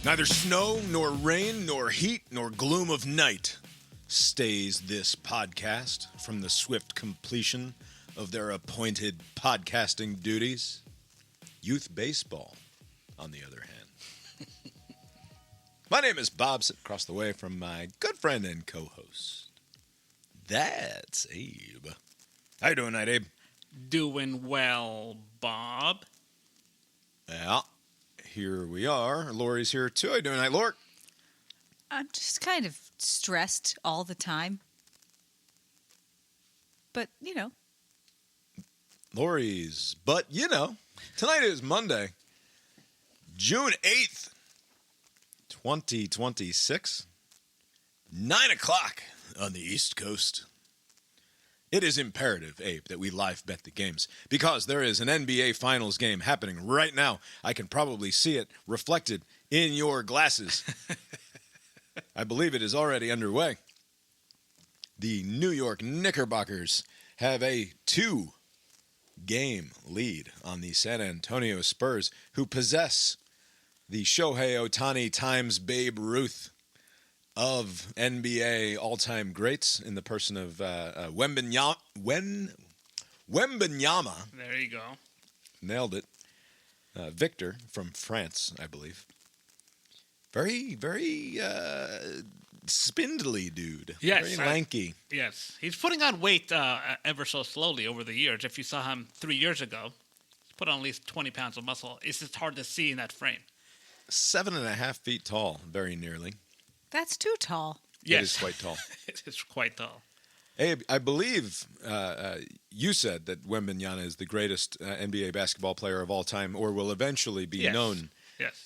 Neither snow, nor rain, nor heat, nor gloom of night stays this podcast from the swift completion of their appointed podcasting duties. Youth baseball, on the other hand. My name is Bob, sitting across the way from my good friend and co-host. That's Abe. How you doing tonight, Abe? Doing well, Bob. Yeah, here we are. Lori's here too. How you doing tonight, Lori? I'm just kind of stressed all the time. But, you know. Lori's, but you know, tonight is Monday, June 8th, 2026, 9 o'clock on the East Coast. It is imperative, Abe, that we live bet the games because there is an NBA Finals game happening right now. I can probably see it reflected in your glasses. I believe it is already underway. The New York Knickerbockers have a 2-game lead on the San Antonio Spurs, who possess the Shohei Ohtani times Babe Ruth of NBA all-time greats in the person of Wembanyama. There you go. Nailed it. Victor from France, I believe. Very, very spindly dude. Yes. Very lanky. Yes. He's putting on weight ever so slowly over the years. If you saw him 3 years ago, he's put on at least 20 pounds of muscle. It's just hard to see in that frame. 7.5 feet tall, very nearly. That's too tall. Yes. It is quite tall. It is quite tall. Abe, I believe you said that Wembanyama is the greatest NBA basketball player of all time, or will eventually be known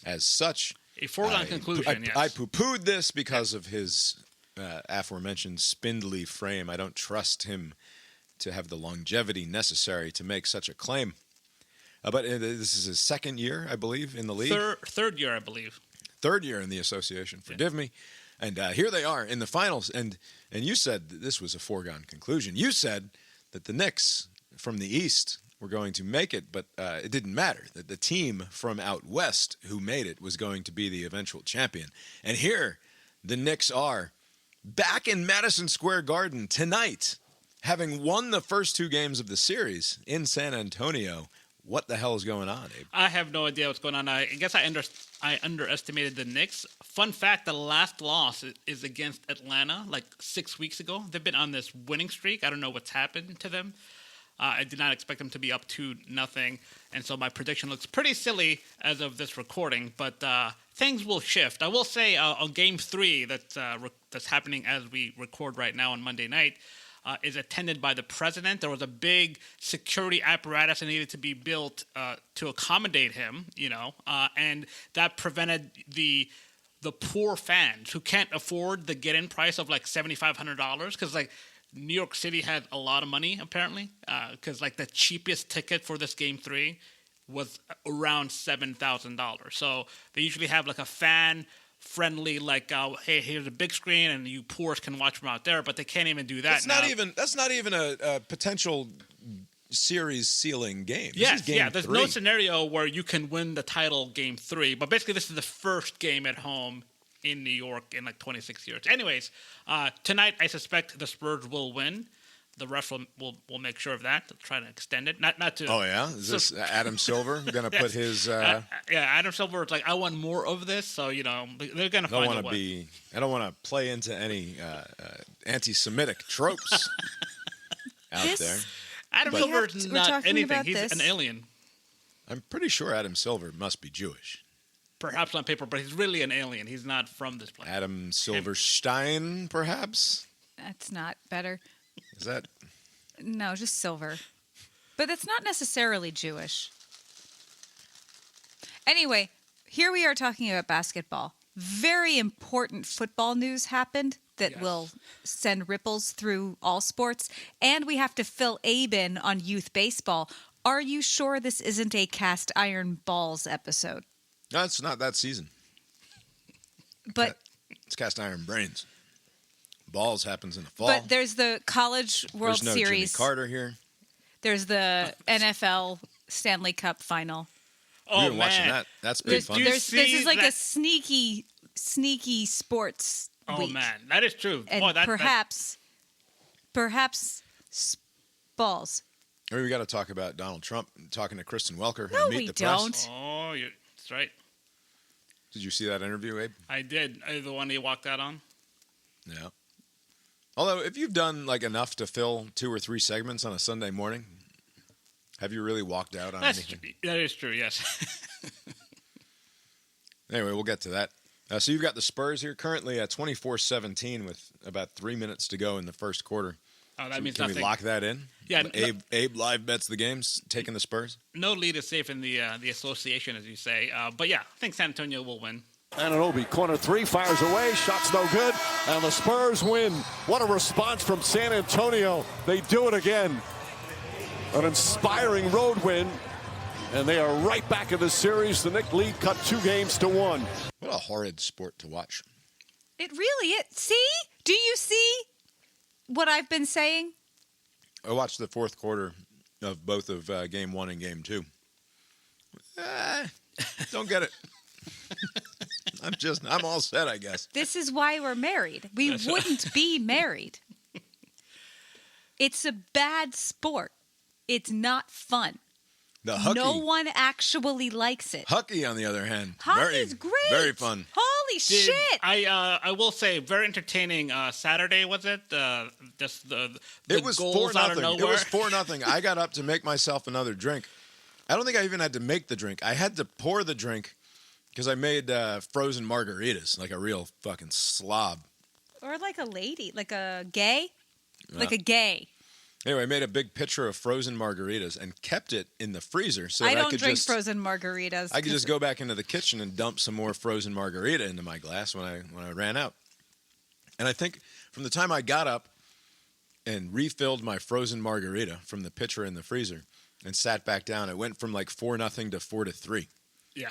as such. A foregone conclusion, yes. I poo-pooed this because of his aforementioned spindly frame. I don't trust him to have the longevity necessary to make such a claim. But this is his second year, I believe, in the league. Third year, I believe. Third year in the association, forgive me. And here they are in the finals. And you said that this was a foregone conclusion. You said that the Knicks from the East were going to make it, but it didn't matter. That the team from out West who made it was going to be the eventual champion. And here the Knicks are back in Madison Square Garden tonight, having won the first 2 games of the series in San Antonio. What the hell is going on, Abe? I have no idea what's going on. I guess I underestimated the Knicks. Fun fact, the last loss is against Atlanta like 6 weeks ago. They've been on this winning streak. I don't know what's happened to them. I did not expect them to be up 2-0, and so my prediction looks pretty silly as of this recording, but things will shift. I will say on Game 3 that's happening as we record right now on Monday night, is attended by the president. There was a big security apparatus that needed to be built to accommodate him, and that prevented the poor fans who can't afford the get-in price of like $7,500 because like New York City had a lot of money apparently because like the cheapest ticket for this Game 3 was around $7,000. So they usually have like a fan-friendly, like, hey, here's a big screen, and you poors can watch from out there, but they can't even do that now. That's not even a potential series-sealing game. Yes, there's no scenario where you can win the title Game 3, but basically this is the first game at home in New York in like 26 years. Anyways, tonight I suspect the Spurs will win. The refs will make sure of that. They'll try to extend it. Not to. Oh yeah, is this Adam Silver going to put his? Yeah, Adam Silver is like, I want more of this. So they're going to find a way. I don't want to play into any anti-Semitic tropes out there. Adam Silver is not anything. He's an alien. I'm pretty sure Adam Silver must be Jewish. Perhaps on paper, but he's really an alien. He's not from this planet. Adam Silverstein, perhaps. That's not better. Is that? No, just silver. But it's not necessarily Jewish. Anyway, here we are talking about basketball. Very important football news happened that will send ripples through all sports. And we have to fill Abe in on youth baseball. Are you sure this isn't a cast iron balls episode? No, it's not that season. But it's cast iron brains. Balls happens in the fall. But there's the College World There's no Series. Jimmy Carter here. There's the NFL Stanley Cup final. Oh, We've been watching man. that. That's pretty fun. This is like a sneaky sports Oh, week. man. That is true. And Boy, perhaps balls. I mean, we got to talk about Donald Trump talking to Kristen Welker. No, and Meet we the Press. don't. Oh, that's right. Did you see that interview, Abe? I did. The one he walked out on. Yeah. Although, if you've done like enough to fill 2 or 3 segments on a Sunday morning, have you really walked out on anything? That is true, yes. Anyway, we'll get to that. So you've got the Spurs here currently at 24-17 with about 3 minutes to go in the first quarter. Oh, that So means can nothing. we lock that in? Yeah, Abe live bets the games, taking the Spurs. No lead is safe in the association, as you say. But yeah, I think San Antonio will win. Anunoby, corner 3, fires away, shot's no good, and the Spurs win. What a response from San Antonio. They do it again. An inspiring road win, and they are right back in the series. The Knicks lead cut 2 games to 1. What a horrid sport to watch. It really is. See? Do you see what I've been saying? I watched the fourth quarter of both of Game 1 and Game 2. Don't get it. I'm all set, I guess. This is why we're married. We wouldn't be married. It's a bad sport. It's not fun. The hockey. No one actually likes it. Hockey, on the other hand, Hockey's great. Very fun. Holy shit! I will say, very entertaining. Saturday, was it? Just the It was goals out of 4-0. nowhere. It was 4-0. I got up to make myself another drink. I don't think I even had to make the drink. I had to pour the drink because I made frozen margaritas like a real fucking slob. Or like a lady, like a gay, like a gay. Anyway, I made a big pitcher of frozen margaritas and kept it in the freezer so that I I don't could drink just frozen margaritas. I could just go back into the kitchen and dump some more frozen margarita into my glass when I ran out. And I think from the time I got up and refilled my frozen margarita from the pitcher in the freezer and sat back down, it went from like 4-0 to 4-3. Yeah.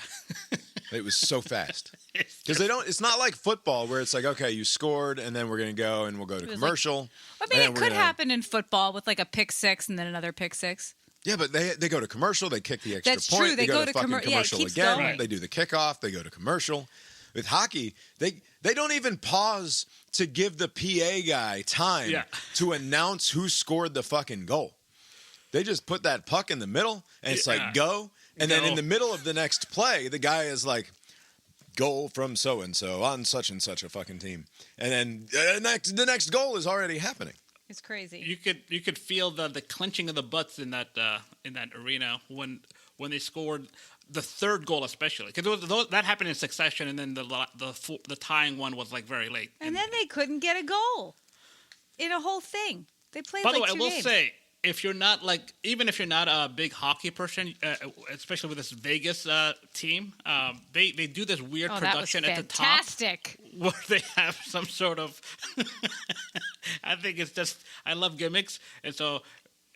It was so fast. Because it's not like football where it's like, okay, you scored and then we're going to go and we'll go to commercial. I mean, it could happen in football with like a pick six and then another pick six. Yeah, but they go to commercial, they kick the extra That's point, true. they go to fucking yeah, it commercial keeps again, going. they do the kickoff, they go to commercial. With hockey, they don't even pause to give the PA guy time to announce who scored the fucking goal. They just put that puck in the middle and it's like go. And then in the middle of the next play, the guy is like, goal from so-and-so on such and such a fucking team. And then the next goal is already happening. It's crazy. You could feel the clenching of the butts in that arena when they scored the third goal, especially because that happened in succession, and then the tying one was like very late. And then they couldn't get a goal in a whole thing. They played By the like way, 2 I will games. say, even if you're not a big hockey person, especially with this Vegas team, they do this weird production that was at the top fantastic. where they have some sort of. I think it's just I love gimmicks, and so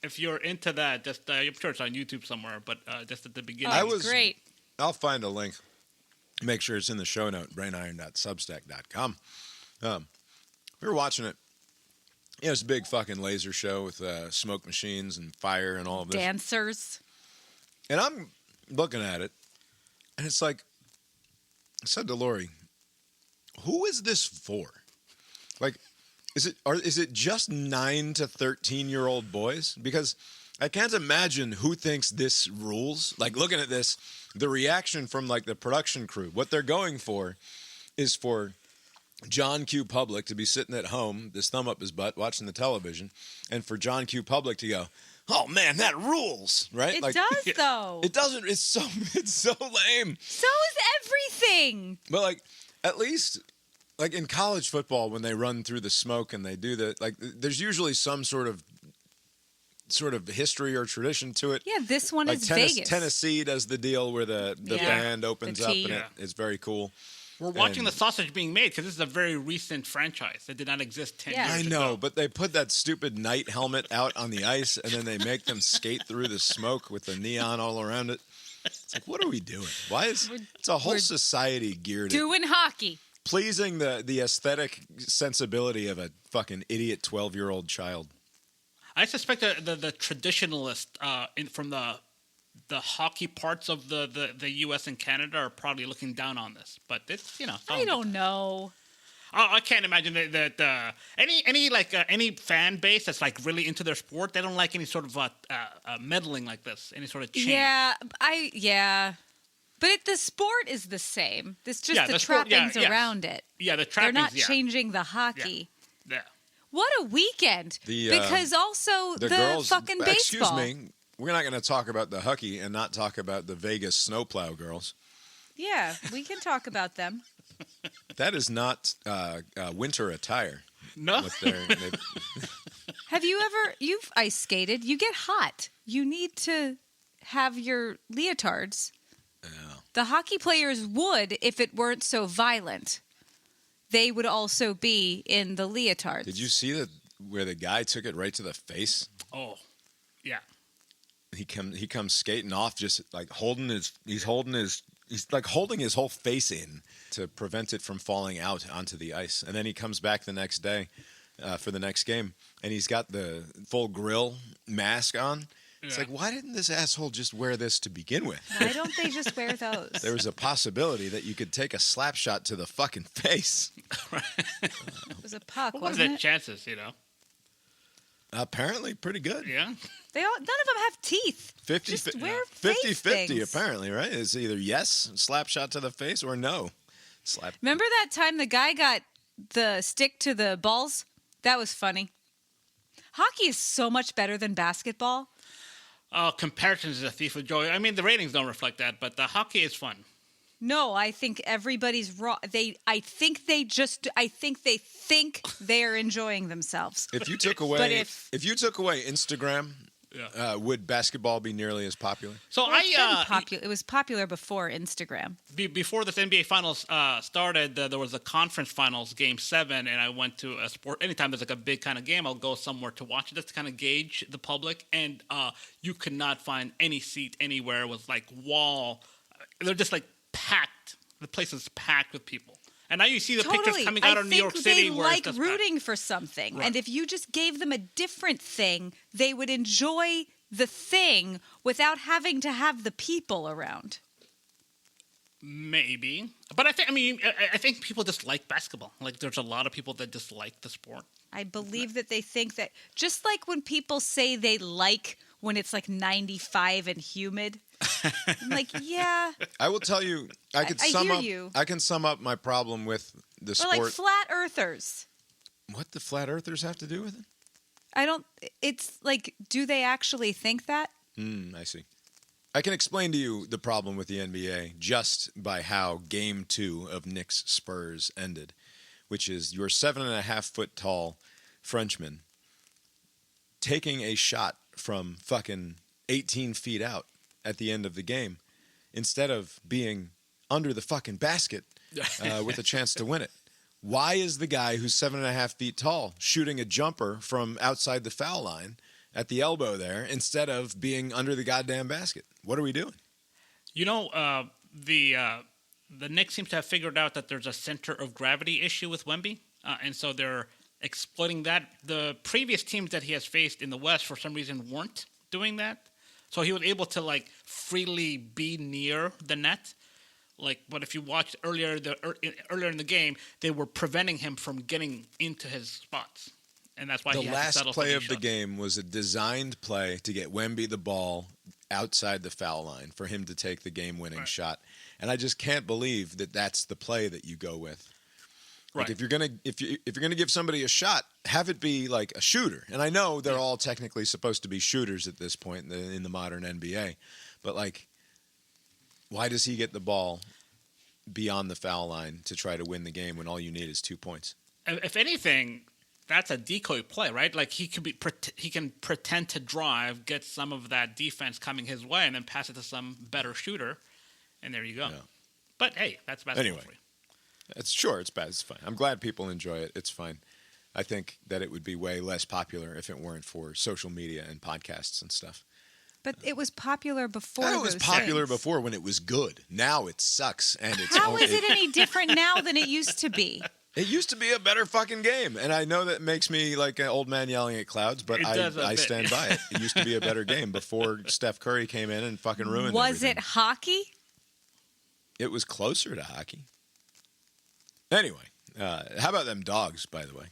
if you're into that, just I'm sure it's on YouTube somewhere, but just at the beginning, Great. I'll find a link. Make sure it's in the show note, brainiron.substack.com. We were watching it. Yeah, it's a big fucking laser show with smoke machines and fire and all of this. Dancers. And I'm looking at it, and it's like, I said to Lori, who is this for? Like, is it just 9 to 13-year-old boys? Because I can't imagine who thinks this rules. Like, looking at this, the reaction from, like, the production crew, what they're going for is for John Q. Public to be sitting at home, his thumb up his butt, watching the television, and for John Q. Public to go, oh, man, that rules, right? It does, though. It doesn't. It's so lame. So is everything. But, like, at least, like, in college football, when they run through the smoke and they do the, like, there's usually some sort of history or tradition to it. Yeah, this one like is Vegas. Tennessee does the deal where the band opens up and it's very cool. We're watching the sausage being made because this is a very recent franchise that did not exist 10 years ago. I know, but they put that stupid night helmet out on the ice, and then they make them skate through the smoke with the neon all around it. It's like, what are we doing? Why is it's a whole society geared doing hockey, pleasing the aesthetic sensibility of a fucking idiot 12-year-old child. I suspect the traditionalist from the the hockey parts of the U.S. and Canada are probably looking down on this. But it's, I don't know. I can't imagine that any fan base that's like really into their sport, they don't like any sort of meddling like this, any sort of change. Yeah. But the sport is the same. It's just the trappings around it. Yeah, the They're trappings. not changing the hockey. Yeah. What a weekend! Because also the girls, fucking baseball. Excuse me, we're not going to talk about the hockey and not talk about the Vegas snowplow girls. Yeah, we can talk about them. That is not winter attire. No. Have you ever? You've ice skated. You get hot. You need to have your leotards. Yeah. The hockey players would if it weren't so violent. They would also be in the leotards. Did you see where the guy took it right to the face? Oh, yeah. He comes skating off, just like holding his whole face in to prevent it from falling out onto the ice. And then he comes back the next day for the next game, and he's got the full grill mask on. It's like, why didn't this asshole just wear this to begin with? Why don't they just wear those? There was a possibility that you could take a slap shot to the fucking face. It was a puck, What are wasn't the it? chances, Apparently pretty good. Yeah. None of them have teeth. 50, Just wear 50, face 50 things. apparently, right? It's either yes, slap shot to the face, or no. Slap. Remember that time the guy got the stick to the balls? That was funny. Hockey is so much better than basketball. Comparisons is a thief of joy. I mean, the ratings don't reflect that, but the hockey is fun. No, I think everybody's wrong. I think they're enjoying themselves. If you took away, But if you took away Instagram, would basketball be nearly as popular? So It was popular before Instagram. Before this NBA Finals started, there was a conference finals game 7, and I went to a sport. Anytime there's like a big kind of game, I'll go somewhere to watch it just to kind of gauge the public. And you could not find any seat anywhere. It was like wall. They're just like packed. The place is packed with people. And now you see the pictures coming out of New York City. They where like it's just rooting for something. Right. And if you just gave them a different thing, they would enjoy the thing without having to have the people around. Maybe, but I think people just like basketball. Like, there's a lot of people that just like the sport. I believe that they think that, just like when people say they like when it's like 95 and humid. I'm like, yeah. I will tell you, I can sum up my problem with the Or sport. like flat earthers. What the flat earthers have to do with it? It's like, do they actually think that? I see. I can explain to you the problem with the NBA just by how Game 2 of Knicks Spurs ended, which is your 7.5 foot tall Frenchman taking a shot from fucking 18 feet out at the end of the game instead of being under the fucking basket with a chance to win it. Why is the guy who's 7.5 feet tall shooting a jumper from outside the foul line at the elbow there instead of being under the goddamn basket? What are we doing? The Knicks seems to have figured out that there's a center of gravity issue with Wemby, and so they're exploiting that. The previous teams that he has faced in the West, for some reason, weren't doing that. So he was able to like freely be near the net. But if you watched earlier in the game, they were preventing him from getting into his spots, and that's why the he had to last settle play for of these the shots. game was a designed play to get Wemby the ball outside the foul line for him to take the game-winning shot, and I just can't believe that that's the play that you go with. Like, if you're gonna give somebody a shot, have it be like a shooter. And I know they're all technically supposed to be shooters at this point in the modern NBA, but like, why does he get the ball beyond the foul line to try to win the game when all you need is 2 points? If anything, that's a decoy play, right? Like, he can pretend to drive, get some of that defense coming his way, and then pass it to some better shooter, and there you go. Yeah. But hey, that's basketball. Anyway. It's bad. It's fine. I'm glad people enjoy it. It's fine. I think that it would be way less popular if it weren't for social media and podcasts and stuff. But it was popular before. It was popular before when it was good. Now it sucks, and it's How is it any different now than it used to be? It used to be a better fucking game, and I know that makes me like an old man yelling at clouds, but I stand by it. It used to be a better game before Steph Curry came in and fucking ruined Was everything. it hockey? It was closer to hockey. Anyway, how about them dogs, by the way?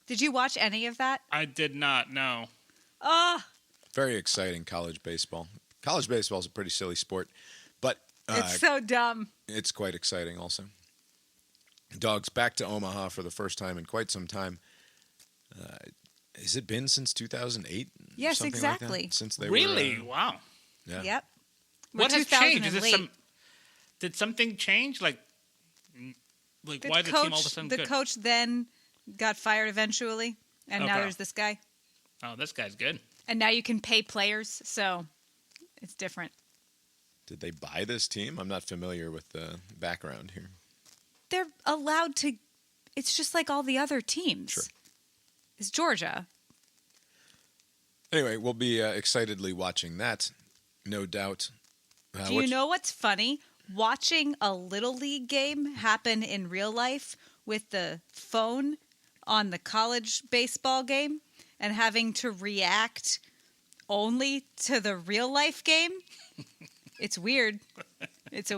Did you watch any of that? I did not know. Very exciting college baseball. College baseball is a pretty silly sport, but It's so dumb. it's quite exciting also. Dogs back to Omaha for the first time in quite some time. Has it been since 2008? Yes, Something exactly. Like that? Since they Really? were, Wow. yeah. Yep. What has changed? Is this late. did something change? Like The why the team all of a sudden the good? coach then got fired eventually, and now Okay. there's this guy. Oh, this guy's good. And now you can pay players, so it's different. Did they buy this team? I'm not familiar with the background here. They're allowed to. It's just like all the other teams. Sure. It's Georgia. Anyway, we'll be excitedly watching that, no doubt. Do you know what's funny? Watching a Little League game happen in real life with the phone on the college baseball game and having to react only to the real life game? It's weird. It's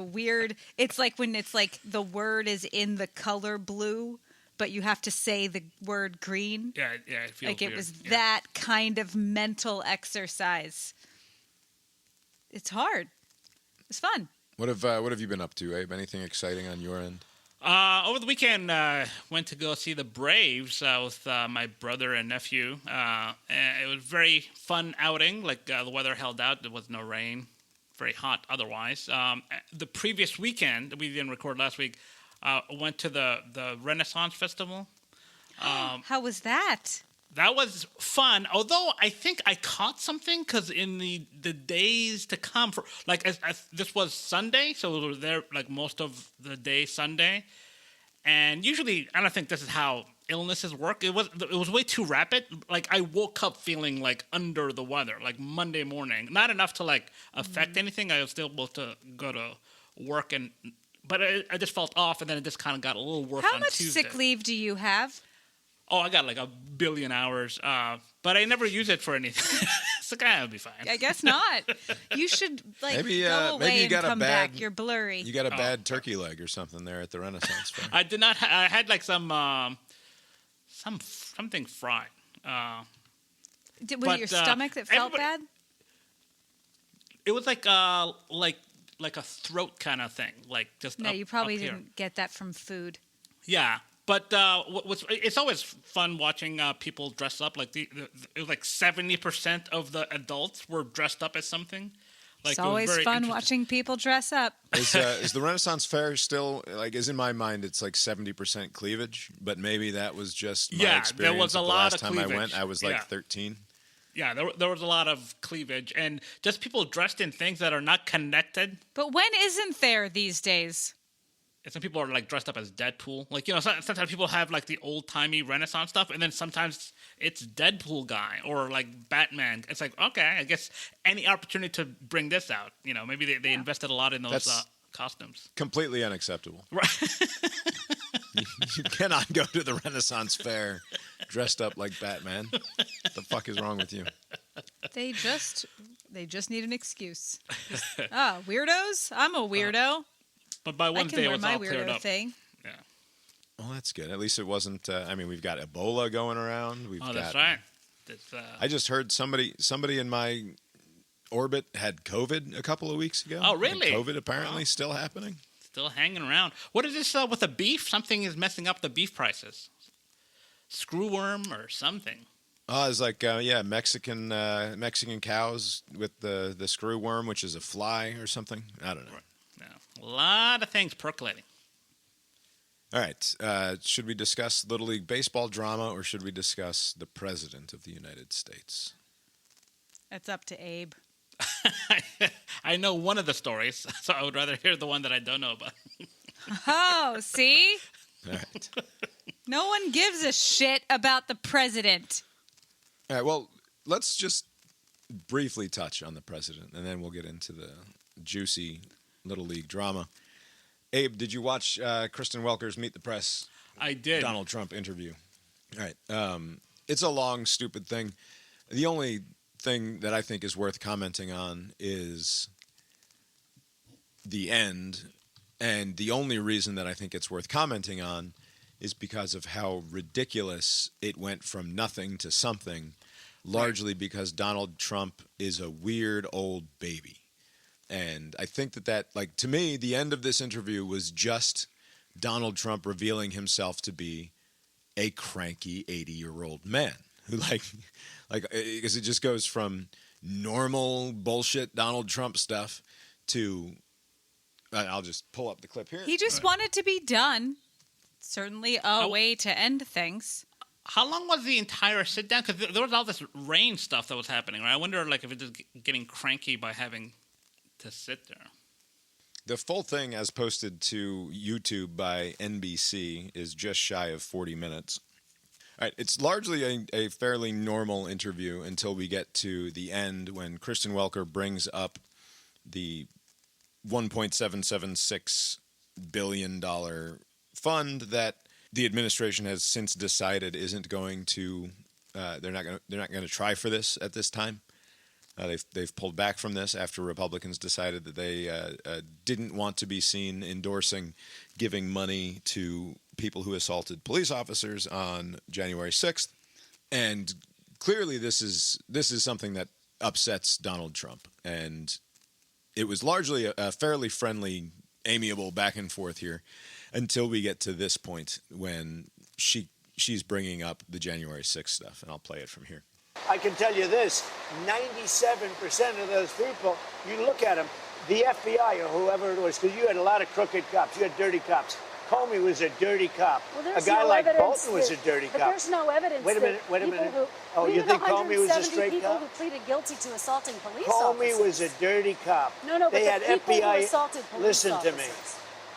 like when it's like the word is in the color blue, but you have to say the word green. Yeah, it feels Like it weird. was Yeah. that kind of mental exercise. It's hard. It's fun. What have you been up to, Abe? Anything exciting on your end? Over the weekend, went to go see the Braves with my brother and nephew. And it was a very fun outing. Like the weather held out. There was no rain. Very hot otherwise. The previous weekend, we didn't record last week, went to the Renaissance Festival. How was that? That was fun. Although I think I caught something because in the days to come, for like as this was Sunday, so we were there like most of the day Sunday. And usually, I don't think this is how illnesses work. It was way too rapid. Like I woke up feeling like under the weather, like Monday morning. Not enough to like affect anything. I was still able to go to work but I just felt off, and then it just kind of got a little worse. How on much Tuesday. sick leave do you have? Oh, I got like 1 billion hours, but I never use it for anything. So I'll be fine. I guess not. You should like Maybe, go away maybe you and got a come bad- back. You're blurry. You got a bad turkey leg or something there at the Renaissance Fair. I did not. I had like something fried. Was it but, your stomach that felt everybody- bad? It was like a throat kind of thing, like just. No, up- you probably up here. didn't get that from food. Yeah, but it's always fun watching people dress up. Like it was like 70% of the adults were dressed up as something. Like, It's it was always very fun interesting. watching people dress up. Is the Renaissance Fair still, like, is in my mind, it's like 70% cleavage, but maybe that was just my Yeah, experience. there was a the lot last of time I cleavage. went, I was like Yeah. 13. Yeah, there was a lot of cleavage and just people dressed in things that are not connected. But when isn't there these days? And some people are like dressed up as Deadpool. Like, you know, sometimes people have like the old timey Renaissance stuff, and then sometimes it's Deadpool guy or like Batman. It's like, okay, I guess any opportunity to bring this out. You know, maybe they invested a lot in those That's- costumes. Completely unacceptable. Right. You cannot go to the Renaissance Fair dressed up like Batman. What the fuck is wrong with you? They just need an excuse. Oh, weirdos? I'm a weirdo. But by I Wednesday, can it wear was my all cleared weirdo up. thing. Yeah. Well, that's good. At least it wasn't. I mean, we've got Ebola going around. We've Oh, got. that's right. That's, I just heard somebody in my orbit had COVID a couple of weeks ago. Oh, really? And COVID apparently still happening. still hanging around. What is this with the beef? Something is messing up the beef prices. Screwworm or something. Oh, it's like Mexican cows with the screwworm, which is a fly or something. I don't know. Yeah. A lot of things percolating. All right. Should we discuss Little League baseball drama, or should we discuss the President of the United States? It's up to Abe. I know one of the stories, so I would rather hear the one that I don't know about. Oh, see? All right. No one gives a shit about the president. All right. Well, let's just briefly touch on the President, and then we'll get into the juicy Little League drama. Abe, did you watch Kristen Welker's Meet the Press I did. Donald Trump interview. All right. It's a long, stupid thing. The only thing that I think is worth commenting on is the end. And the only reason that I think it's worth commenting on is because of how ridiculous it went from nothing to something, largely because Donald Trump is a weird old baby. And I think that, like, to me, the end of this interview was just Donald Trump revealing himself to be a cranky 80-year-old man who, like, because it just goes from normal bullshit Donald Trump stuff to, I'll just pull up the clip here. He just wanted to be done. Certainly a way to end things. How long was the entire sit down? Because there was all this rain stuff that was happening, right? I wonder, like, if it's just getting cranky by having to sit there. The full thing, as posted to YouTube by NBC, is just shy of 40 minutes. All right, it's largely a fairly normal interview until we get to the end when Kristen Welker brings up the $1.776 billion fund that the administration has since decided isn't going to. They're not going to try for this at this time. They've pulled back from this after Republicans decided that they didn't want to be seen endorsing giving money to people who assaulted police officers on January 6th. And clearly this is something that upsets Donald Trump. And it was largely a fairly friendly, amiable back and forth here until we get to this point when she's bringing up the January 6th stuff. And I'll play it from here. I can tell you this, 97% of those people, you look at them, the FBI or whoever it was, because you had a lot of crooked cops, you had dirty cops. Comey was a dirty cop. Well, a guy like Bolton was a dirty cop. But there's no evidence. Wait a minute. Oh, you think Comey was a straight people cop? Who pleaded guilty to assaulting police Comey officers. was a dirty cop. No, they but had the people FBI, who assaulted police listen officers. to me.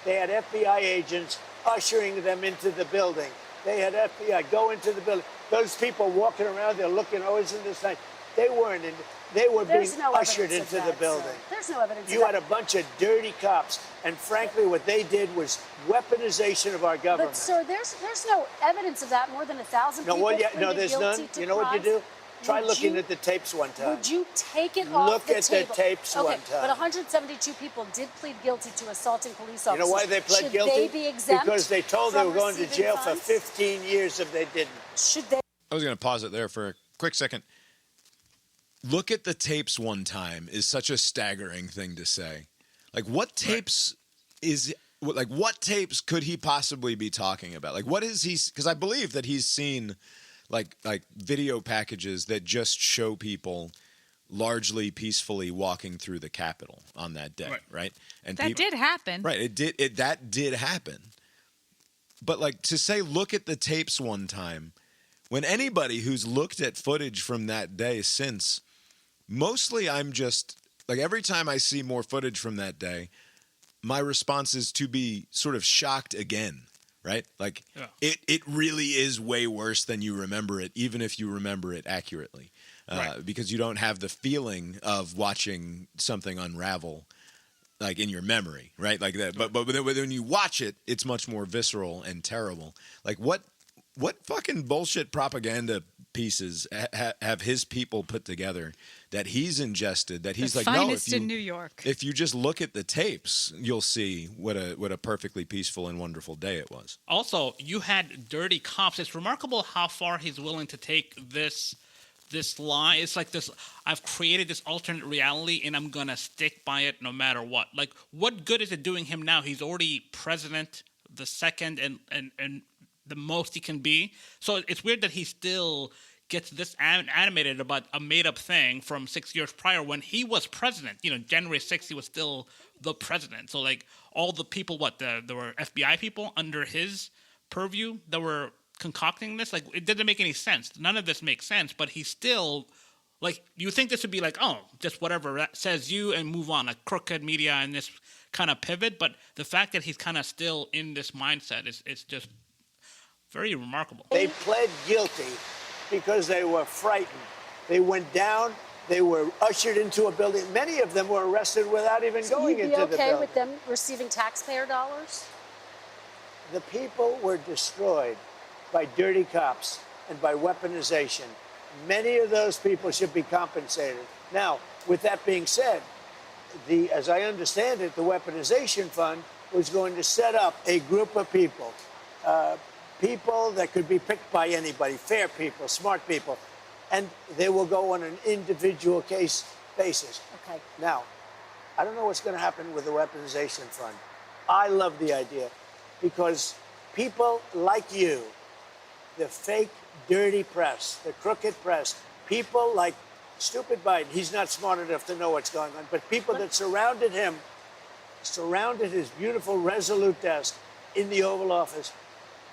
They had FBI agents ushering them into the building. They had FBI go into the building. Those people walking around, they're looking always in the side. They weren't in. They were being ushered into the building. There's no evidence. You had a bunch of dirty cops, and frankly, what they did was weaponization of our government. But sir, there's no evidence of that. More than 1,000 people. No, there's none. You know what you do? Try looking at the tapes one time. Would you take it off the table? Look at the tapes one time. But 172 people did plead guilty to assaulting police officers. You know why they pled guilty? Should they be exempt? Because they told they were going to jail funds? for 15 years if they didn't. Should they? I was going to pause it there for a quick second. Look at the tapes one time is such a staggering thing to say. Like, what tapes what tapes could he possibly be talking about? Like, what is he? Because I believe that he's seen like video packages that just show people largely peacefully walking through the Capitol on that day, right? And that did happen. Right, that did happen. But, like, to say look at the tapes one time, when anybody who's looked at footage from that day since, mostly I'm just, like, every time I see more footage from that day, my response is to be sort of shocked again, right? Like, it really is way worse than you remember it, even if you remember it accurately. Because you don't have the feeling of watching something unravel, like, in your memory, right? Like that. But when you watch it, it's much more visceral and terrible. Like, what fucking bullshit propaganda pieces have his people put together that he's ingested, that he's the like, finest no, in New York. If you just look at the tapes, you'll see what a perfectly peaceful and wonderful day it was. Also, you had dirty cops. It's remarkable how far he's willing to take this lie. It's like this, I've created this alternate reality and I'm going to stick by it no matter what. Like, what good is it doing him now? He's already president, the second and the most he can be. So it's weird that he still gets this animated about a made-up thing from 6 years prior when he was president. You know, January 6th, he was still the president. So, like, all the people, there were FBI people under his purview that were concocting this. Like, it didn't make any sense. None of this makes sense, but he's still, like, you think this would be like, oh, just whatever says you and move on, like crooked media and this kind of pivot. But the fact that he's kind of still in this mindset is just very remarkable. They pled guilty because they were frightened. They went down. They were ushered into a building. Many of them were arrested without even going into the building. So you'd be okay with them receiving taxpayer dollars? The people were destroyed by dirty cops and by weaponization. Many of those people should be compensated. Now, with that being said, as I understand it, the weaponization fund was going to set up a group of people, people that could be picked by anybody, fair people, smart people, and they will go on an individual case basis. Okay. Now, I don't know what's going to happen with the weaponization fund. I love the idea because people like you, the fake, dirty press, the crooked press, people like stupid Biden, he's not smart enough to know what's going on, but people that surrounded him, surrounded his beautiful, resolute desk in the Oval Office,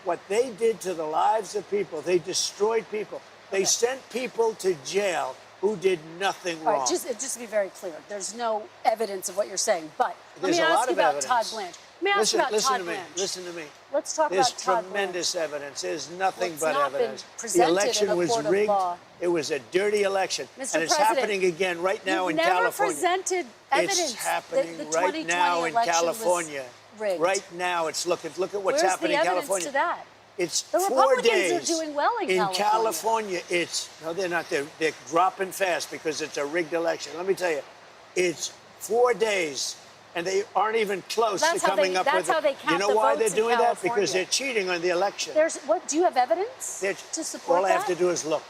what they did to the lives of people, they destroyed people. They sent people to jail who did nothing wrong. All right, just to be very clear, there's no evidence of what you're saying, but let There's me a ask lot you of about evidence. Todd Blanche. Let me ask you about Todd Blanche. Listen to me. Let's talk There's about Todd tremendous evidence. There's nothing What's but not been evidence. The presented election in a was court of rigged. law. It was a dirty election. Mr. And it's President, happening again right now in You've never California. presented evidence It's happening that the right 2020 now in election was California. rigged. Right now, look at what's Where's happening the in evidence California. to that? It's The 4 Republicans days. are doing well in California, no, they're not. They're dropping fast because it's a rigged election. Let me tell you, it's 4 days, and they aren't even close to coming up with it. That's how they count You know the why votes they're doing in that? Because California. they're cheating on the election. Do you have evidence to support All that? I have to do is look.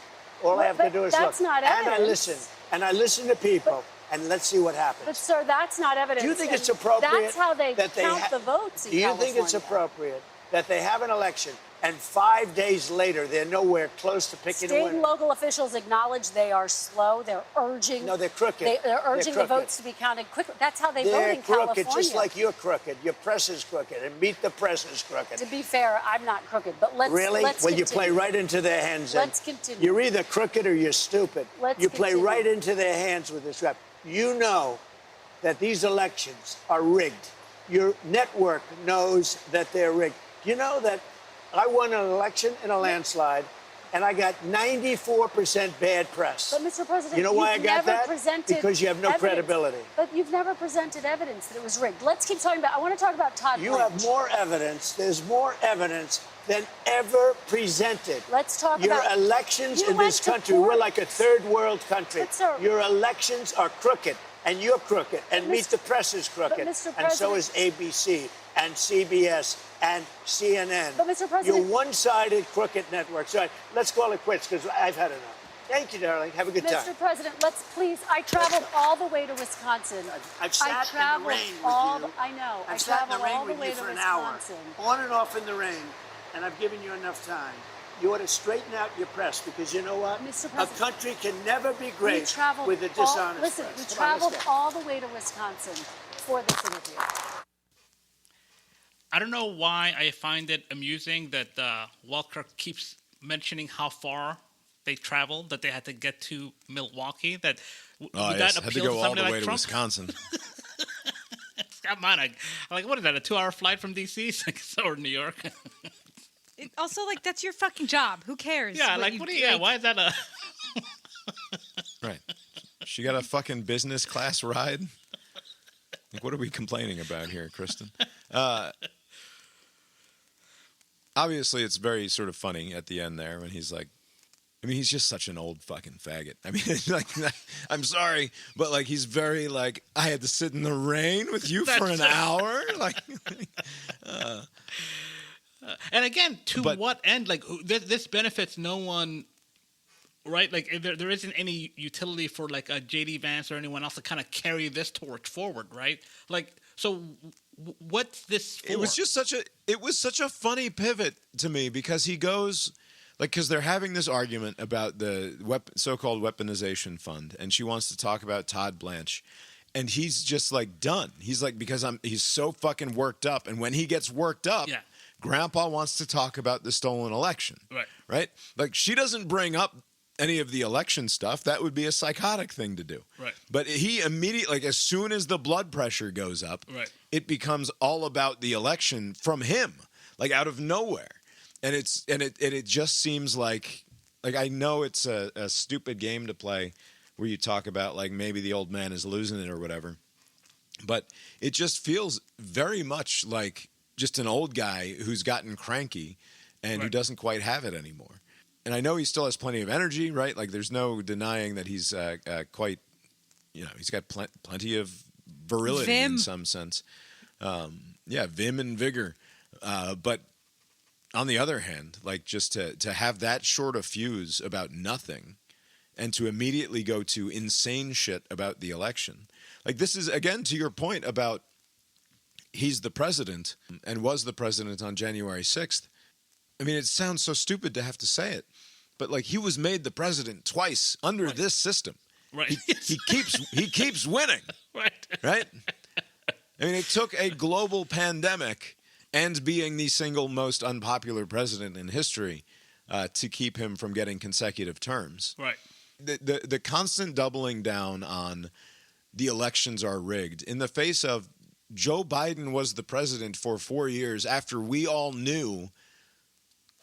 All I have to do is that's look. not And I evidence. listen. And I listen to people. And let's see what happens. But, sir, that's not evidence. Do you think and it's appropriate That's how they that they count the votes in Do you California. think it's appropriate that they have an election and 5 days later they're nowhere close to picking a State winner? and local officials acknowledge they are slow. They're urging. No, they're crooked. They're urging They're the crooked. votes to be counted quickly. That's how they vote They're in crooked, California. just like you're crooked. Your press is crooked, and Meet the Press is crooked. To be fair, I'm not crooked, but let's Really? Let's Well, you continue. play right into their hands. then. Let's continue. You're either crooked or you're stupid. Let's you play continue. right into their hands with this rap. You know that these elections are rigged. Your network knows that they're rigged. You know that I won an election in a landslide, and I got 94% bad press. But, Mr. President, you know why I you've got never that? presented Because you have no evidence. credibility. But you've never presented evidence that it was rigged. Let's keep talking about. I want to talk about Todd You Blanche. have more evidence. There's more evidence than ever presented. Let's talk Your about elections you in went this to country, court. we're like a third world country. But, sir- Your elections are crooked, and you're crooked, and But, Meet Mr. the Press is crooked, Mr. and so President- is ABC and CBS and CNN. But, Mr. President- You're one-sided crooked networks. All right, let's call it quits because I've had enough. Thank you, darling. Have a good time. Mr. President, let's please. I traveled all the way to Wisconsin. I've sat I traveled in the rain with all you. the, I know. I I've sat in traveled the rain all the with way you to for an hour, Wisconsin. on and off in the rain, and I've given you enough time. You ought to straighten out your press because you know what? Mr. A President, country can never be We great traveled with a dishonest Listen, press. we Come on, let's traveled go. all the way to Wisconsin for this interview. I don't know why I find it amusing that Walker keeps mentioning how far they traveled, that they had to get to Milwaukee. That would that Yes, had to appeal go to all somebody the like way to Trump? Wisconsin. Come on, I'm like, what is that? A 2-hour flight from DC or New York? Also, like, that's your fucking job. Who cares? Yeah, like, what do you? Yeah, why is that a? Right. She got a fucking business class ride. Like, what are we complaining about here, Kristen? Obviously, it's very sort of funny at the end there when he's like, I mean, he's just such an old fucking faggot. I mean, it's like, I'm sorry, but like, he's very like, I had to sit in the rain with you for an hour. Like, And again, But- what end? Like, this benefits no one, right? Like, there isn't any utility for like a JD Vance or anyone else to kind of carry this torch forward, right? Like, so what's this for? it was such a funny pivot to me because he goes, like, because they're having this argument about the so-called weaponization fund, and she wants to talk about Todd Blanche. And he's just like done. He's like, because he's so fucking worked up. And when he gets worked up, Yeah. Grandpa wants to talk about the stolen election. Right. Right? Like, she doesn't bring up any of the election stuff. That would be a psychotic thing to do. Right. But he immediately, like, as soon as the blood pressure goes up, Right. it becomes all about the election from him, like out of nowhere. And it just seems like I know it's a stupid game to play where you talk about like maybe the old man is losing it or whatever. But it just feels very much like just an old guy who's gotten cranky and who doesn't quite have it anymore. And I know he still has plenty of energy, right? Like there's no denying that he's quite, he's got plenty of virility in some sense. Vim and vigor. But on the other hand, like just to have that short a fuse about nothing and to immediately go to insane shit about the election. Like this is, again, to your point about he's the president and was the president on January 6th. I mean, it sounds so stupid to have to say it, but like he was made the president twice under this system. Right. He keeps winning. Right? I mean, it took a global pandemic and being the single most unpopular president in history to keep him from getting consecutive terms. Right. The constant doubling down on the elections are rigged in the face of Joe Biden was the president for 4 years after we all knew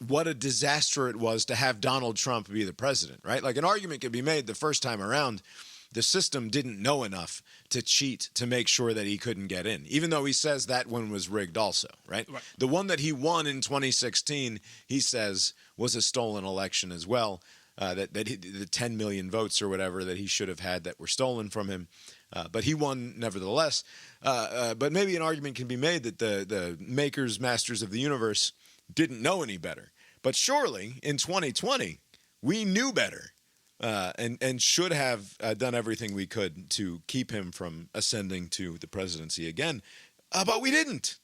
what a disaster it was to have Donald Trump be the president, right? Like an argument could be made the first time around, the system didn't know enough to cheat to make sure that he couldn't get in, even though he says that one was rigged also, right? The one that he won in 2016, he says, was a stolen election as well, the 10 million votes or whatever that he should have had that were stolen from him. But he won nevertheless. But maybe an argument can be made that the makers, masters of the universe didn't know any better. But surely in 2020, we knew better and should have done everything we could to keep him from ascending to the presidency again. But we didn't.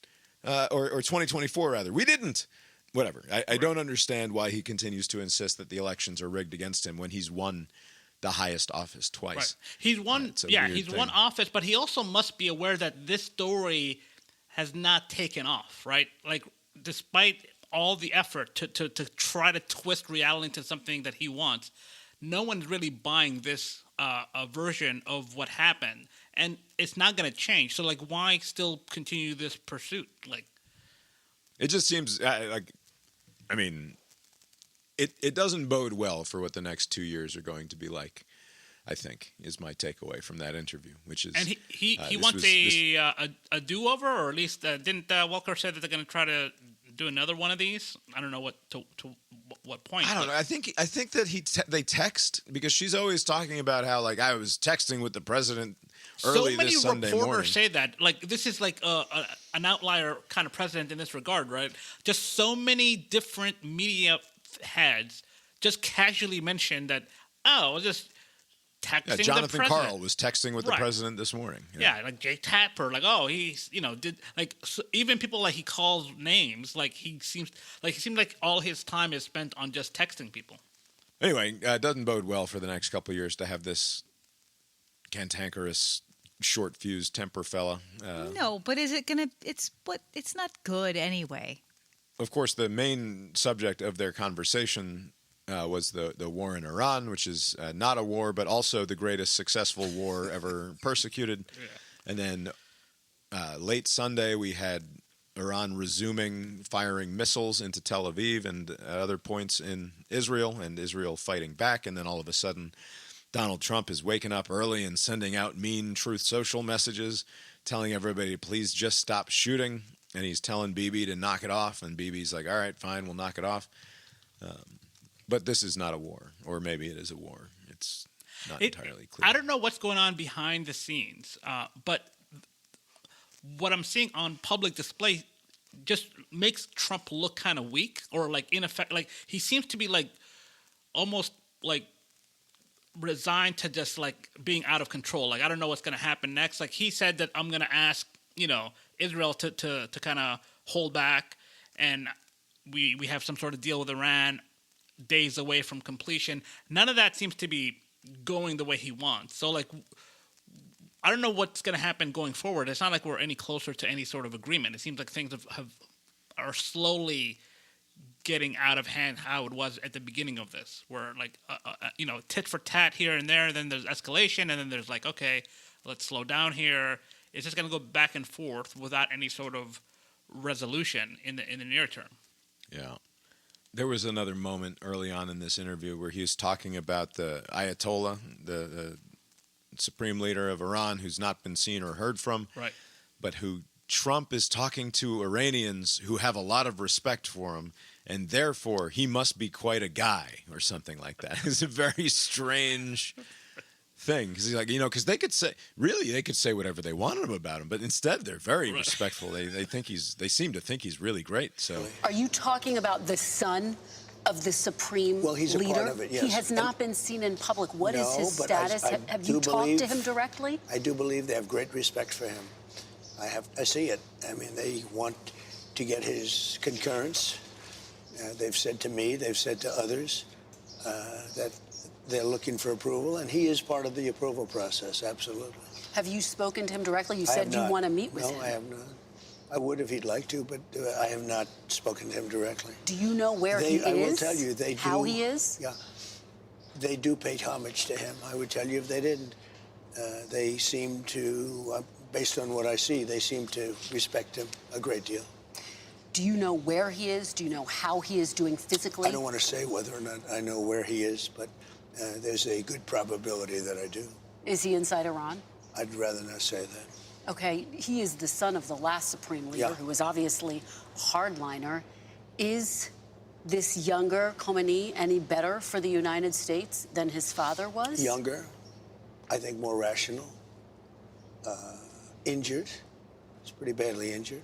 Or 2024, rather. We didn't. Whatever. I don't understand why he continues to insist that the elections are rigged against him when he's won the highest office twice. Right. He's won. He's won office, but he also must be aware that this story has not taken off. Right. Like, despite all the effort to try to twist reality into something that he wants, no one's really buying this a version of what happened, and it's not going to change. So, like, why still continue this pursuit? Like, it just seems I mean, it doesn't bode well for what the next 2 years are going to be like, I think, is my takeaway from that interview, which is... And he wants a do-over, or at least didn't Walker say that they're going to try to do another one of these? I don't know what point. I don't know. I think that they text, because she's always talking about how, like, I was texting with the president early this Sunday morning. So many reporters say that. Like, this is like an outlier kind of president in this regard, right? Just so many different media heads just casually mentioned that, just texting Jonathan the president. Karl was texting with the president this morning. Yeah, like Jay Tapper, like, he's, did, like, so even people like he calls names, like he seemed like all his time is spent on just texting people. Anyway, it doesn't bode well for the next couple of years to have this cantankerous, short-fused temper fella. No, but is it gonna? It's not good anyway. Of course, the main subject of their conversation was the war in Iran, which is not a war, but also the greatest successful war ever persecuted. Yeah. And then late Sunday, we had Iran resuming firing missiles into Tel Aviv and other points in Israel, and Israel fighting back. And then all of a sudden, Donald Trump is waking up early and sending out mean Truth Social messages, telling everybody to please just stop shooting. And he's telling Bibi to knock it off, and Bibi's like, all right, fine, we'll knock it off. But this is not a war, or maybe it is a war. It's not entirely clear. I don't know what's going on behind the scenes, but what I'm seeing on public display just makes Trump look kind of weak, or like in effect, like he seems to be like almost like resigned to just like being out of control. Like, I don't know what's going to happen next. Like, he said that I'm going to ask, Israel to kind of hold back, and we have some sort of deal with Iran days away from completion. None of that seems to be going the way he wants. So, like, I don't know what's going to happen going forward. It's not like we're any closer to any sort of agreement. It seems like things are slowly getting out of hand how it was at the beginning of this, where like tit for tat here and there, then there's escalation, and then there's like, okay, let's slow down here. It's just going to go back and forth without any sort of resolution in the near term. Yeah. There was another moment early on in this interview where he was talking about the Ayatollah, the supreme leader of Iran, who's not been seen or heard from, right, but who Trump is talking to Iranians who have a lot of respect for him, and therefore he must be quite a guy or something like that. It's a very strange thing because he's like, because they could say whatever they wanted about him, but instead they're very respectful. They seem to think he's really great. So, are you talking about the son of the supreme leader? Well, he's a part of it, yes. He has not been seen in public. What is his but status? Have you talked to him directly? I do believe they have great respect for him. I see it. I mean, they want to get his concurrence. They've said to me, they've said to others that they're looking for approval, and he is part of the approval process, absolutely. Have you spoken to him directly? You said you want to meet with him. No, I have not. I would if he'd like to, but I have not spoken to him directly. Do you know where he is? I will tell you, they do. How he is? Yeah. They do pay homage to him. I would tell you if they didn't. They seem to, based on what I see, they seem to respect him a great deal. Do you know where he is? Do you know how he is doing physically? I don't want to say whether or not I know where he is, but there's a good probability that I do. Is he inside Iran? I'd rather not say that. Okay, he is the son of the last supreme leader, who was obviously a hardliner. Is this younger Khomeini any better for the United States than his father was? Younger, I think more rational, injured. He's pretty badly injured.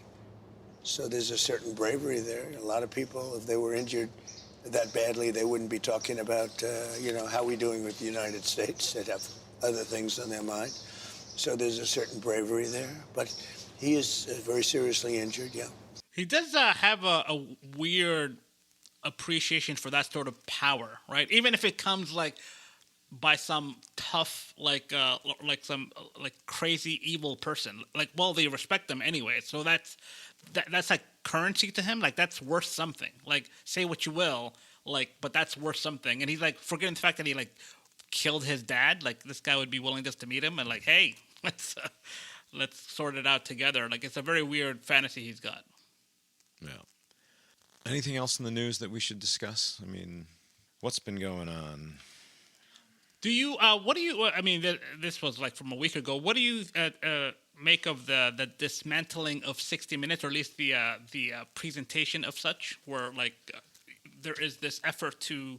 So there's a certain bravery there. A lot of people, if they were injured that badly, they wouldn't be talking about, how we doing with the United States. They'd have other things on their mind. So there's a certain bravery there. But he is very seriously injured, yeah. He does have a weird appreciation for that sort of power, right? Even if it comes by some tough, some crazy evil person. They respect them anyway. So that's like currency to him. That's worth something. Say what you will, but that's worth something. And he's forgetting the fact that he killed his dad. This guy would be willing just to meet him and hey, let's sort it out together. It's a very weird fantasy he's got. Yeah. Anything else in the news that we should discuss? I mean, what's been going on? Do you? What do you? I mean, this was from a week ago. What do you make of the dismantling of 60 Minutes, or at least the presentation of such, where there is this effort to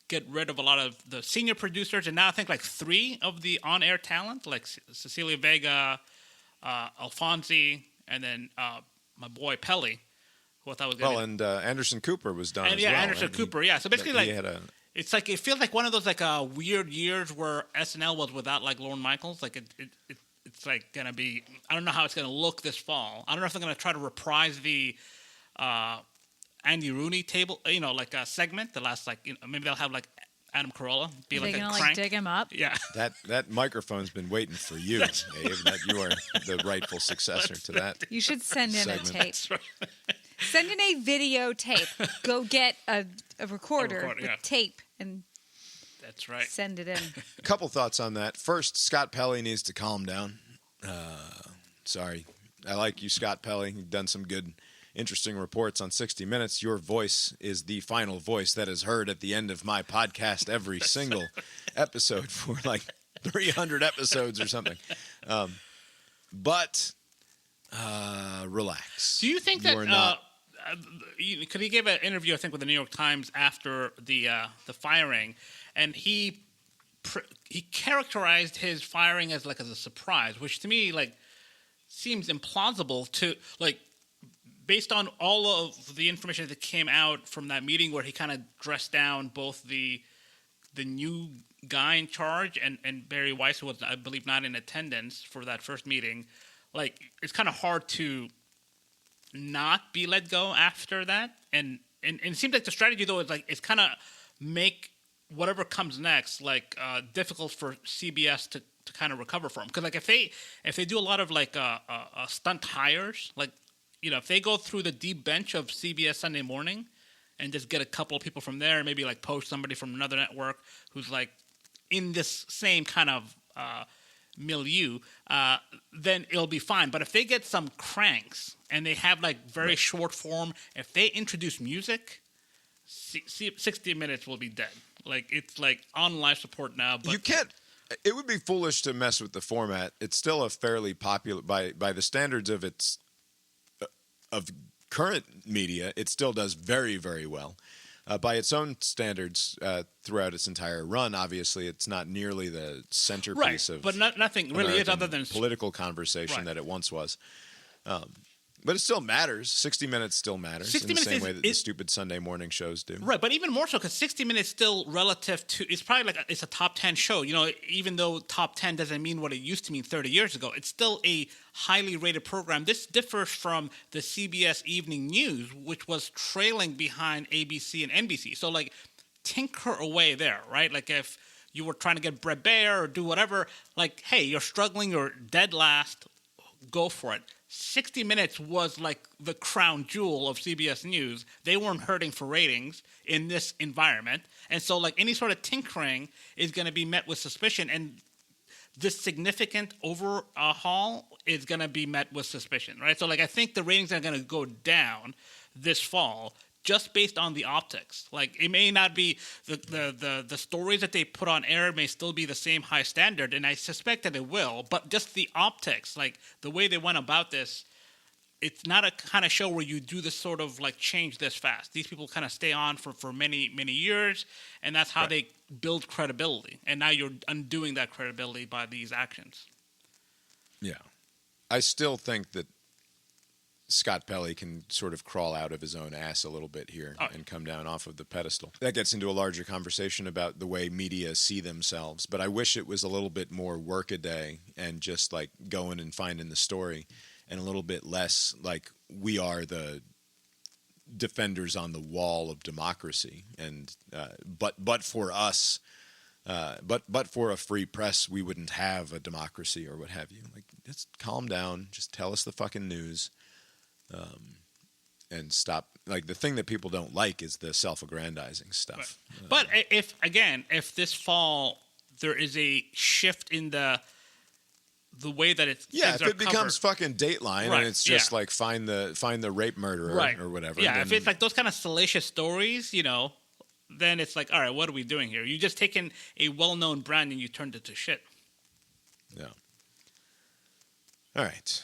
get rid of a lot of the senior producers, and now I think 3 of the on-air talent, Cecilia Vega, Alfonsi, and then my boy Pelly, who I thought was good. Well, and Anderson Cooper was done as well. Yeah, Anderson right? Cooper, yeah. So basically, he had a... It's it feels like one of those weird years where SNL was without Lorne Michaels. It's gonna be. I don't know how it's gonna look this fall. I don't know if they're gonna try to reprise the Andy Rooney table, segment. The last maybe they'll have Adam Carolla be Are they gonna crank. dig him up? Yeah. That microphone's been waiting for you, Abe. That you are the rightful successor to that. You should send in segment. a tape. Send in a videotape. Go get a recorder with tape and that's right. Send it in. A couple thoughts on that. First, Scott Pelley needs to calm down. Sorry. I like you, Scott Pelley. You've done some good, interesting reports on 60 Minutes. Your voice is the final voice that is heard at the end of my podcast every single episode for 300 episodes or something. But relax. Do you think because he gave an interview, I think, with the New York Times after the firing, and he characterized his firing as a surprise, which to me seems implausible to based on all of the information that came out from that meeting where he kind of dressed down both the new guy in charge and Barry Weiss, who was, I believe, not in attendance for that first meeting. It's kind of hard to not be let go after that, and it seems like the strategy though is it's kind of make whatever comes next difficult for CBS to kind of recover from, because if they do a lot of stunt hires, if they go through the deep bench of CBS Sunday Morning and just get a couple of people from there, maybe poach somebody from another network who's in this same kind of milieu, then it'll be fine. But if they get some cranks and they have very short form, if they introduce music, 60 Minutes will be dead. It's on live support now. But you can't. It would be foolish to mess with the format. It's still a fairly popular, by the standards of its of current media, it still does very, very well. By its own standards, throughout its entire run, obviously, it's not nearly the centerpiece of but nothing really is other than political conversation that it once was. But it still matters. 60 Minutes still matters 60 in the Minutes same way that the stupid Sunday morning shows do. Right, but even more so because 60 Minutes still relative to, it's probably like it's a top 10 show. You know, even though top 10 doesn't mean what it used to mean 30 years ago, it's still a highly rated program. This differs from the CBS Evening News, which was trailing behind ABC and NBC. So, like, tinker away there, right? Like, if you were trying to get Brett Baer or do whatever, like, hey, you're struggling, you're dead last, go for it. 60 Minutes was like the crown jewel of CBS News. They weren't hurting for ratings in this environment. And so, like, any sort of tinkering is going to be met with suspicion. And this significant overhaul is going to be met with suspicion, right? So, like, I think the ratings are going to go down this fall just based on the optics. Like, it may not be the stories that they put on air may still be the same high standard, and I suspect that it will, but just the optics, like the way they went about this, it's not a kind of show where you do this sort of like change this fast. These people kind of stay on for many, many years, and that's how they build credibility. And now you're undoing that credibility by these actions. Yeah. I still think that Scott Pelley can sort of crawl out of his own ass a little bit here and come down off of the pedestal. That gets into a larger conversation about the way media see themselves, but I wish it was a little bit more work-a-day and just like going and finding the story, and a little bit less like we are the defenders on the wall of democracy. And but for us, but for a free press, we wouldn't have a democracy or what have you. Like, just calm down, just tell us the fucking news. And stop. Like, the thing that people don't like is the self-aggrandizing stuff. Right. But if this fall there is a shift in the way that it's if it becomes fucking Dateline and it's just like find the rape murderer or whatever. Yeah, if it's like those kind of salacious stories, you know, then it's like, all right, what are we doing here? You just taken a well-known brand and you turned it to shit. Yeah. All right.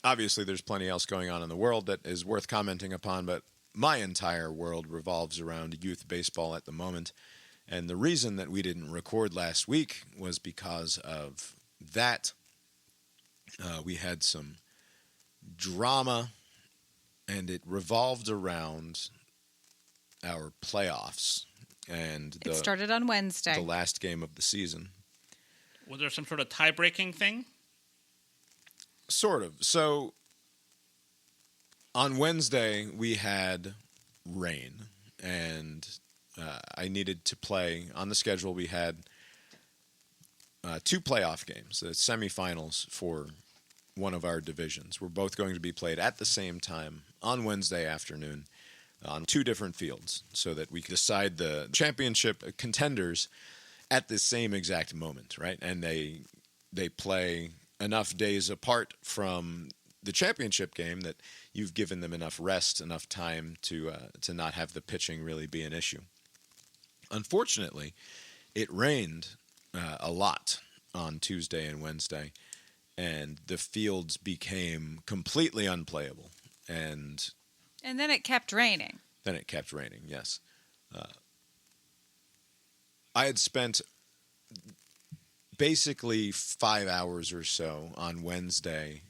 Obviously, there's plenty else going on in the world that is worth commenting upon, but my entire world revolves around youth baseball at the moment. And the reason that we didn't record last week was because of that. We had some drama, and it revolved around our playoffs. And it started on Wednesday, the last game of the season. Was there some sort of tie-breaking thing? Sort of. So on Wednesday, we had rain, and I needed to play. On the schedule, we had 2 playoff games, the semifinals for one of our divisions. We're both going to be played at the same time on Wednesday afternoon on 2 different fields so that we could decide the championship contenders at the same exact moment, right? And they play enough days apart from the championship game that you've given them enough rest, enough time to not have the pitching really be an issue. Unfortunately, it rained a lot on Tuesday and Wednesday, and the fields became completely unplayable. And then it kept raining. Yes. I had spent basically 5 hours or so on Wednesday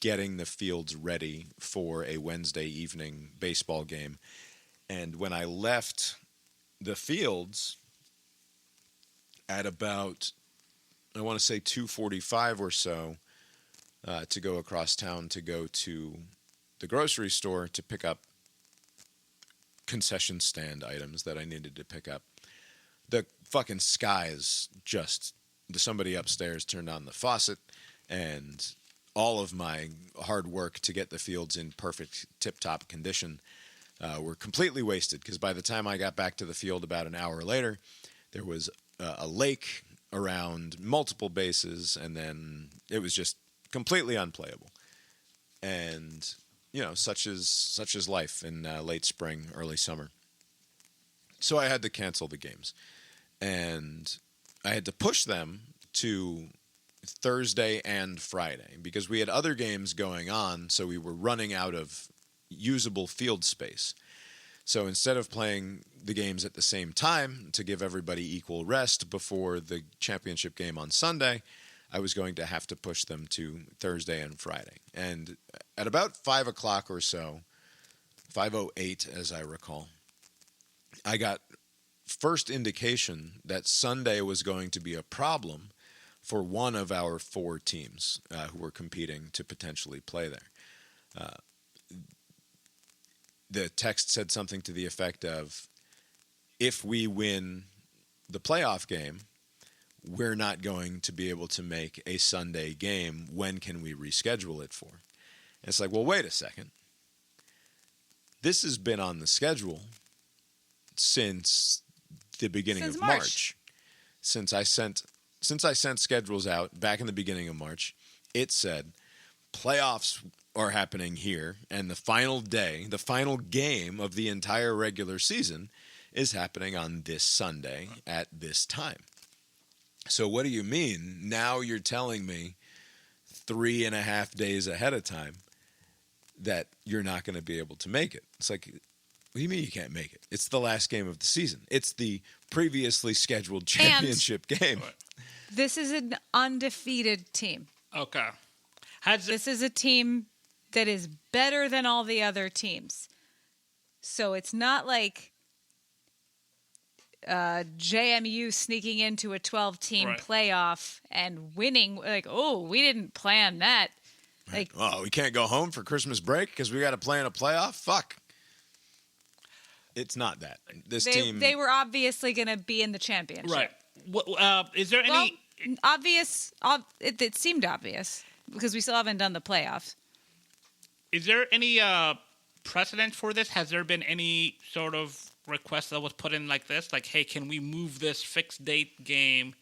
getting the fields ready for a Wednesday evening baseball game. And when I left the fields at about, I want to say 2:45 or so, to go across town to go to the grocery store to pick up concession stand items that I needed to pick up, the fucking skies just... Somebody upstairs turned on the faucet, and all of my hard work to get the fields in perfect tip-top condition were completely wasted, because by the time I got back to the field about an hour later, there was a lake around multiple bases, and then it was just completely unplayable. And, you know, such is life in late spring, early summer. So I had to cancel the games. And I had to push them to Thursday and Friday because we had other games going on, so we were running out of usable field space. So instead of playing the games at the same time to give everybody equal rest before the championship game on Sunday, I was going to have to push them to Thursday and Friday. And at about 5 o'clock or so, 5:08 as I recall, I got first indication that Sunday was going to be a problem for one of our 4 teams who were competing to potentially play there. The text said something to the effect of, if we win the playoff game, we're not going to be able to make a Sunday game. When can we reschedule it for? And it's like, well, wait a second. This has been on the schedule since the beginning of March. Since I sent schedules out back in the beginning of March, it said playoffs are happening here, and the final day, the final game of the entire regular season is happening on this Sunday at this time. So what do you mean? Now you're telling me 3.5 days ahead of time that you're not going to be able to make it. It's like, what do you mean you can't make it? It's the last game of the season. It's the previously scheduled championship game. This is an undefeated team. Okay. This is a team that is better than all the other teams. So it's not like JMU sneaking into a 12-team playoff and winning. Like, oh, we didn't plan that. Like, oh, we can't go home for Christmas break because we got to play in a playoff? Fuck. It's not that. They were obviously going to be in the championship. Right. Is there any... Well, obvious. It seemed obvious because we still haven't done the playoffs. Is there any precedent for this? Has there been any sort of request that was put in like this? Like, hey, can we move this fixed date game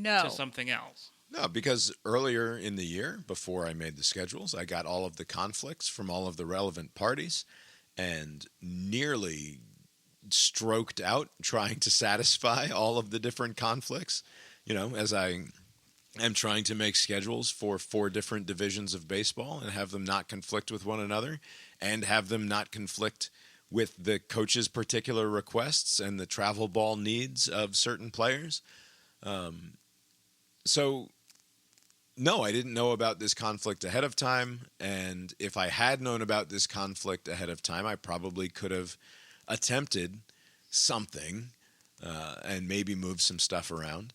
to something else? No, because earlier in the year, before I made the schedules, I got all of the conflicts from all of the relevant parties and nearly stroked out trying to satisfy all of the different conflicts. You know, as I am trying to make schedules for 4 different divisions of baseball and have them not conflict with one another and have them not conflict with the coach's particular requests and the travel ball needs of certain players. So, no, I didn't know about this conflict ahead of time. And if I had known about this conflict ahead of time, I probably could have attempted something and maybe moved some stuff around.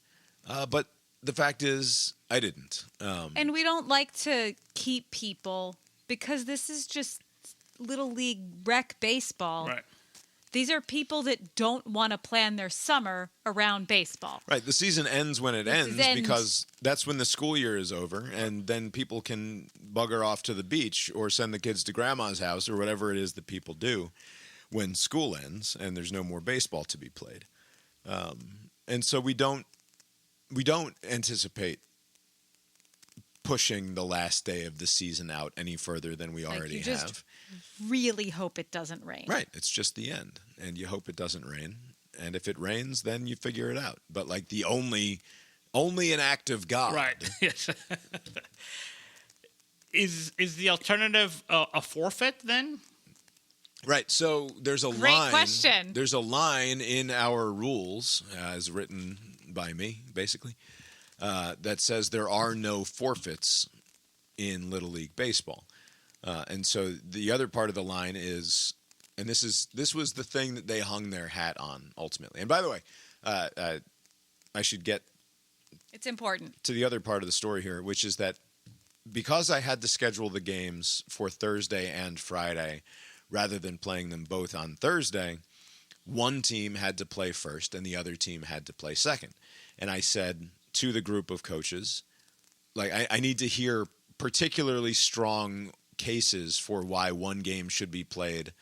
But the fact is, I didn't. And we don't like to keep people because this is just Little League rec baseball. Right. These are people that don't want to plan their summer around baseball. Right. The season ends when it ends because that's when the school year is over, and then people can bugger off to the beach or send the kids to grandma's house or whatever it is that people do when school ends and there's no more baseball to be played. And so we don't anticipate pushing the last day of the season out any further than we already have. Really hope it doesn't rain. Right. It's just the end. And you hope it doesn't rain. And if it rains, then you figure it out. But like the only an act of God. Right. Yes. Is the alternative a forfeit then? Right. So there's a Great line. question. There's a line in our rules, as written by me, basically, that says there are no forfeits in Little League baseball. And so the other part of the line is, and this was the thing that they hung their hat on ultimately. And by the way, I should get It's important. to the other part of the story here, which is that because I had to schedule the games for Thursday and Friday rather than playing them both on Thursday, one team had to play first and the other team had to play second. And I said to the group of coaches, like, I need to hear particularly strong cases for why one game should be played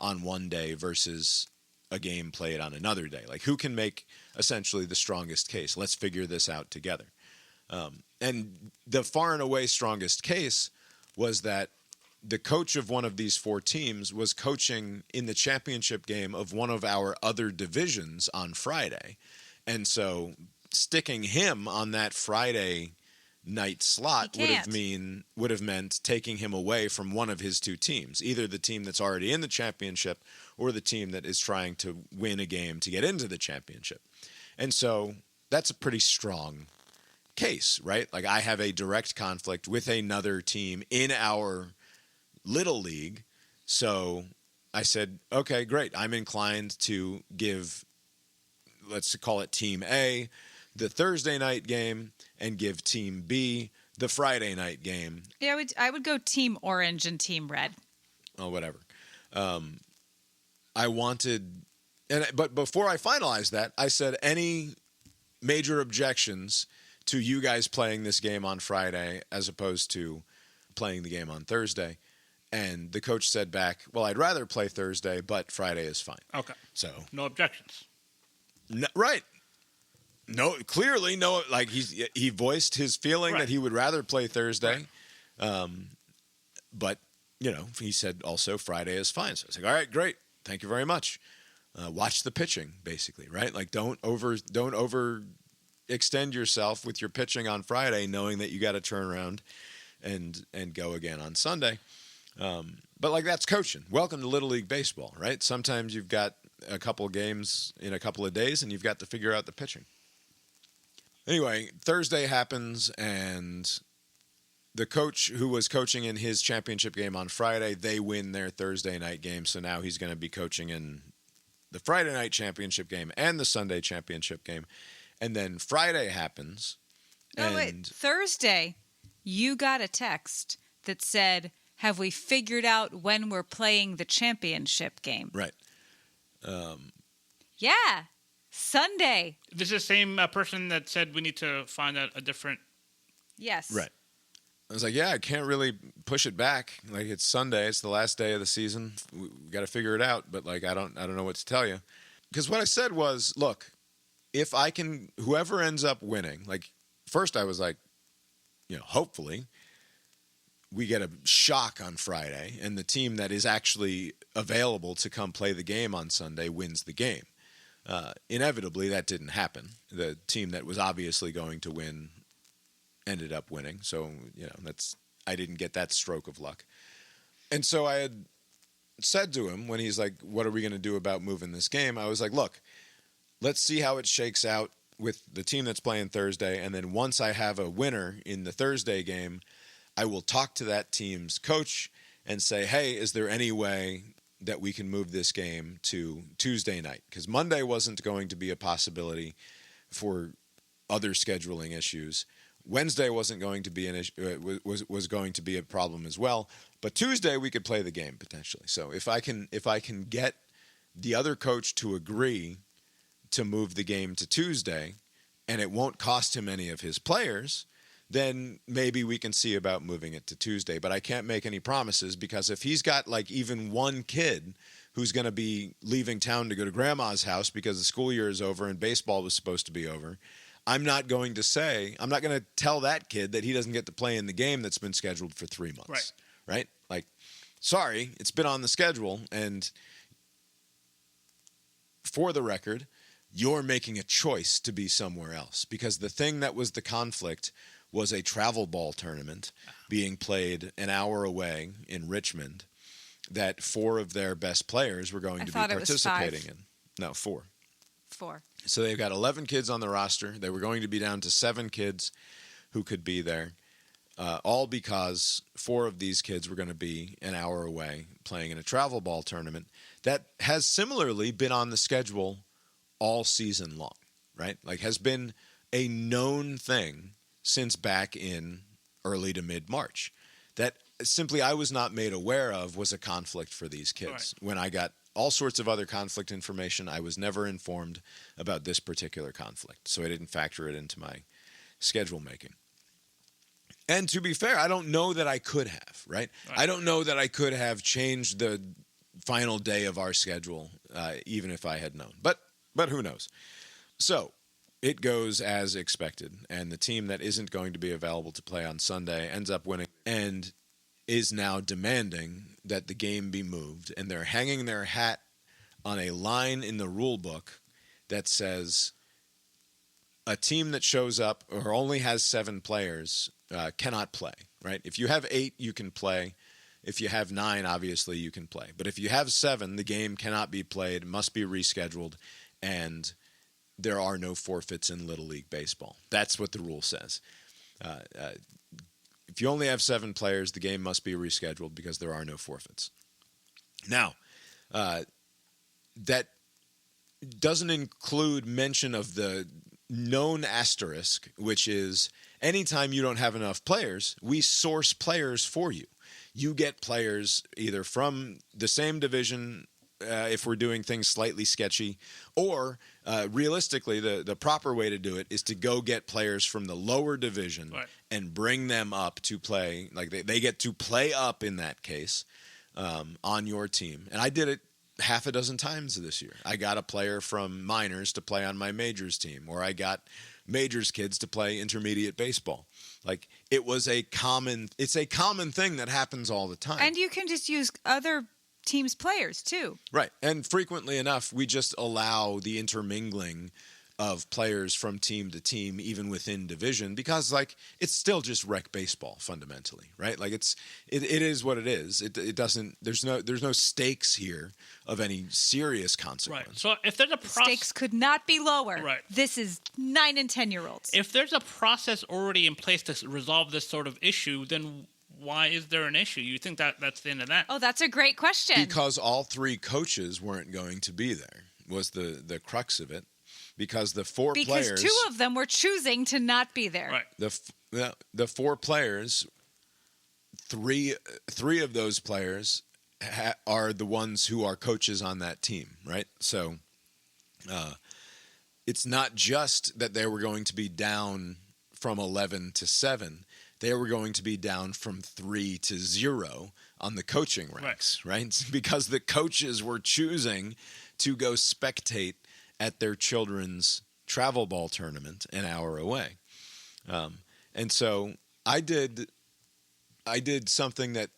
on one day versus a game played on another day. Like, who can make essentially the strongest case? Let's figure this out together. And the far and away strongest case was that the coach of one of these 4 teams was coaching in the championship game of one of our other divisions on Friday. And so sticking him on that Friday night slot He can't. would have meant taking him away from one of his two teams, either the team that's already in the championship or the team that is trying to win a game to get into the championship. And so that's a pretty strong case, right? Like, I have a direct conflict with another team in our little league. So I said, okay, great. I'm inclined to give, let's call it Team A, the Thursday night game, and give Team B the Friday night game. Yeah, I would go Team Orange and Team Red. Oh, whatever. I wanted, but before I finalized that, I said any major objections to you guys playing this game on Friday as opposed to playing the game on Thursday. And the coach said back, well, I'd rather play Thursday, but Friday is fine. Okay. So No objections. no, right. No, clearly no. Like, he voiced his feeling Right. that he would rather play Thursday, but he said also Friday is fine. So I was like, all right, great, thank you very much. Watch the pitching, basically, right? Like, don't overextend yourself with your pitching on Friday, knowing that you got to turn around and go again on Sunday. But like, that's coaching. Welcome to Little League Baseball, right? Sometimes you've got a couple of games in a couple of days, and you've got to figure out the pitching. Anyway, Thursday happens, and the coach who was coaching in his championship game on Friday, they win their Thursday night game, so now he's going to be coaching in the Friday night championship game and the Sunday championship game. And then Friday happens. No, wait. Thursday, you got a text that said, have we figured out when we're playing the championship game? Right. Yeah. Sunday. This is the same person that said we need to find a different. Yes. Right. I was like, yeah, I can't really push it back. Like, it's Sunday. It's the last day of the season. We got to figure it out. But like, I don't know what to tell you. Because what I said was, look, if I can, whoever ends up winning, like, first I was like, hopefully we get a shock on Friday and the team that is actually available to come play the game on Sunday wins the game. Inevitably, that didn't happen. The team that was obviously going to win ended up winning. So, I didn't get that stroke of luck. And so I had said to him when he's like, what are we going to do about moving this game? I was like, look, let's see how it shakes out with the team that's playing Thursday. And then once I have a winner in the Thursday game, I will talk to that team's coach and say, hey, is there any way that we can move this game to Tuesday night? Because Monday wasn't going to be a possibility for other scheduling issues. Wednesday wasn't going to be an issue, was going to be a problem as well. But Tuesday we could play the game potentially. So if I can get the other coach to agree to move the game to Tuesday, and it won't cost him any of his players, then maybe we can see about moving it to Tuesday. But I can't make any promises, because if he's got like even one kid who's going to be leaving town to go to grandma's house because the school year is over and baseball was supposed to be over, I'm not going to tell that kid that he doesn't get to play in the game that's been scheduled for 3 months. Right? Like, sorry, it's been on the schedule. And for the record, you're making a choice to be somewhere else, because the thing that was the conflict was a travel ball tournament being played an hour away in Richmond that 4 of their best players were going to be participating in. No, 4. 4. So they've got 11 kids on the roster. They were going to be down to 7 kids who could be there, all because 4 of these kids were going to be an hour away playing in a travel ball tournament that has similarly been on the schedule all season long, right? Like, has been a known thing since back in early to mid-March. That simply I was not made aware of was a conflict for these kids. Right. When I got all sorts of other conflict information, I was never informed about this particular conflict. So I didn't factor it into my schedule making. And to be fair, I don't know that I could have, right? I don't know that I could have changed the final day of our schedule, even if I had known. But who knows? So it goes as expected, and the team that isn't going to be available to play on Sunday ends up winning and is now demanding that the game be moved, and they're hanging their hat on a line in the rule book that says a team that shows up or only has 7 players cannot play, right? If you have 8, you can play. If you have 9, obviously you can play. But if you have 7, the game cannot be played, must be rescheduled, and there are no forfeits in Little League Baseball. That's what the rule says. If you only have 7 players, the game must be rescheduled because there are no forfeits. Now, that doesn't include mention of the known asterisk, which is anytime you don't have enough players, we source players for you. You get players either from the same division, if we're doing things slightly sketchy, or realistically, the proper way to do it is to go get players from the lower division and bring them up to play. Like they get to play up in that case on your team. And I did it half a dozen times this year. I got a player from minors to play on my majors team, or I got majors kids to play intermediate baseball. Like it's a common thing that happens all the time. And you can just use other teams' players too. Right. And frequently enough, we just allow the intermingling of players from team to team, even within division, because like it's still just rec baseball fundamentally, right? Like it is what it is. It doesn't. There's no stakes here of any serious consequence. Right. So if there's a Stakes could not be lower. Right. This is 9 and 10-year-olds. If there's a process already in place to resolve this sort of issue, then why is there an issue? You think that's the end of that? Oh, that's a great question. Because all 3 coaches weren't going to be there was the crux of it. Because the 4 players... Because 2 of them were choosing to not be there. Right. The 4 players, 3 of those players are the ones who are coaches on that team, right? So it's not just that they were going to be down from 11 to 7. They were going to be down from 3 to 0 on the coaching ranks, right? Because the coaches were choosing to go spectate at their children's travel ball tournament an hour away. And so I did something that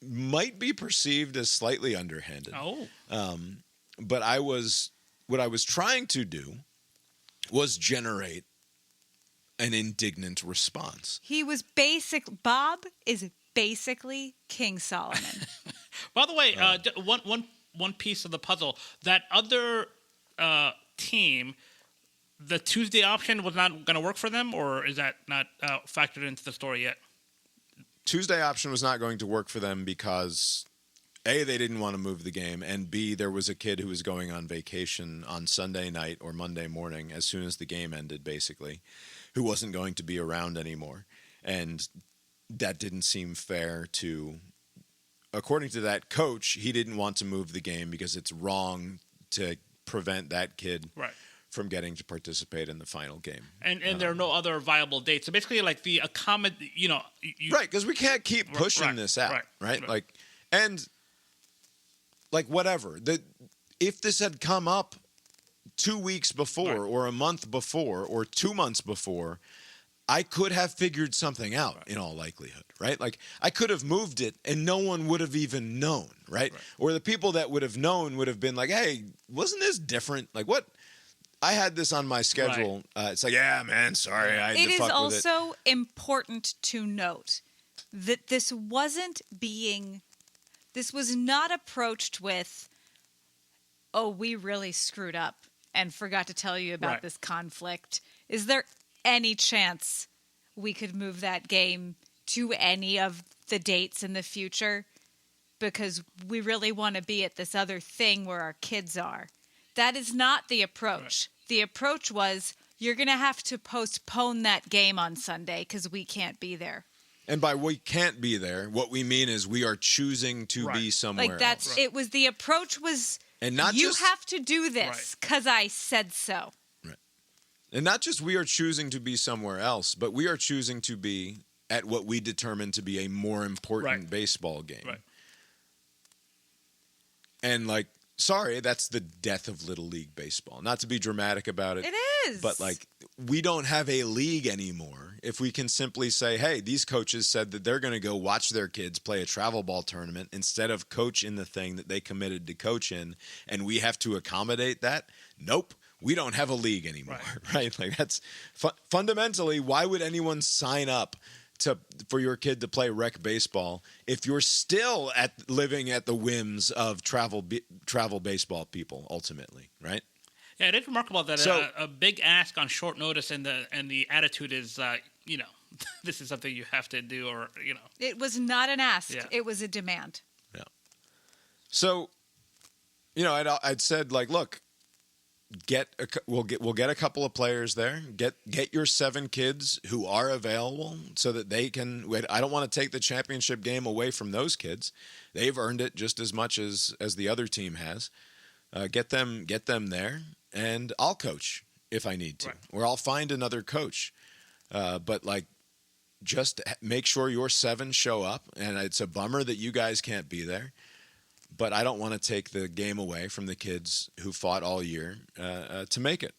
might be perceived as slightly underhanded. But what I was trying to do was generate an indignant response. Bob is basically King Solomon. By the way, one piece of the puzzle, that other team, the Tuesday option was not going to work for them, or is that not factored into the story yet? Tuesday option was not going to work for them because A, they didn't want to move the game, and B, there was a kid who was going on vacation on Sunday night or Monday morning as soon as the game ended, basically, who wasn't going to be around anymore. And that didn't seem fair to, according to that coach, he didn't want to move the game because it's wrong to prevent that kid from getting to participate in the final game. And there are no other viable dates. So basically, like the right, because we can't keep pushing this out, right? Like, and like whatever. If this had come up 2 weeks before or a month before or 2 months before, I could have figured something out in all likelihood, right? Like I could have moved it and no one would have even known, right? Or the people that would have known would have been like, hey, wasn't this different? Like what? I had this on my schedule. It's like, yeah, man, sorry. I had to fuck with it. It is also important to note that this was not approached with, oh, we really screwed up and forgot to tell you about this conflict. Is there any chance we could move that game to any of the dates in the future? Because we really want to be at this other thing where our kids are. That is not the approach. The approach was, you're going to have to postpone that game on Sunday because we can't be there. And by we can't be there, what we mean is we are choosing to be somewhere else. It was the approach was, and not you have to do this because I said so. Right. And not just we are choosing to be somewhere else, but we are choosing to be at what we determine to be a more important baseball game. Right. And like, sorry, that's the death of Little League Baseball. Not to be dramatic about it. It is. But like, we don't have a league anymore. If we can simply say, hey, these coaches said that they're going to go watch their kids play a travel ball tournament instead of coach in the thing that they committed to coach in, and we have to accommodate that. Nope. we don't have a league anymore, right? Like that's fundamentally, why would anyone sign up for your kid to play rec baseball if you're still living at the whims of travel baseball people ultimately, right? Yeah, it is remarkable that So, a big ask on short notice and the attitude is, this is something you have to do, or It was not an ask. Yeah. It was a demand. yeah. So, I'd said like, look, we'll get a couple of players there. Get your 7 kids who are available so that they can. I don't want to take the championship game away from those kids. They've earned it just as much as the other team has. Get them there, and I'll coach if I need to, or I'll find another coach. But like, just make sure your 7 show up. And it's a bummer that you guys can't be there. But I don't want to take the game away from the kids who fought all year to make it.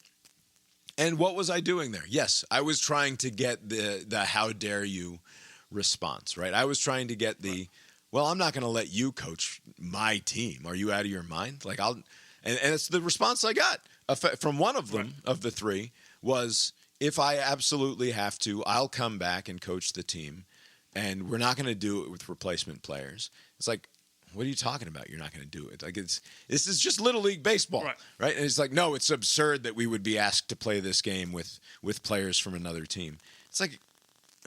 And what was I doing there? Yes, I was trying to get the how dare you response, right? I was trying to get well, I'm not going to let you coach my team. Are you out of your mind? Like and it's the response I got from one of them, of the 3, was, if I absolutely have to, I'll come back and coach the team. And we're not going to do it with replacement players. It's like, what are you talking about? You're not going to do it. Like, this is just Little League baseball, right? And it's like, no, it's absurd that we would be asked to play this game with players from another team. It's like,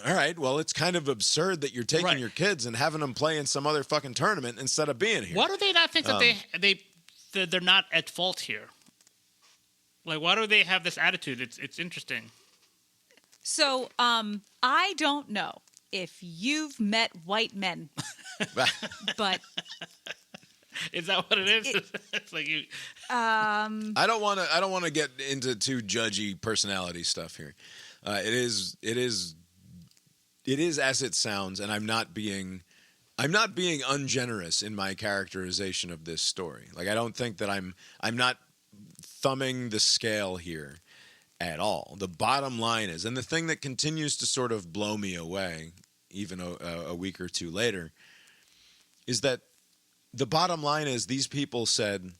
all right, well, it's kind of absurd that you're taking your kids and having them play in some other fucking tournament instead of being here. Why do they not think that they're not at fault here? Like, why do they have this attitude? It's interesting. So, I don't know if you've met white men, but is that what it is? It's like you. I don't want to get into too judgy personality stuff here. It is as it sounds, and I'm not being ungenerous in my characterization of this story. Like, I don't think that I'm not thumbing the scale here at all. The bottom line is, and the thing that continues to sort of blow me away, even a week or two later, is that the bottom line is, these people said,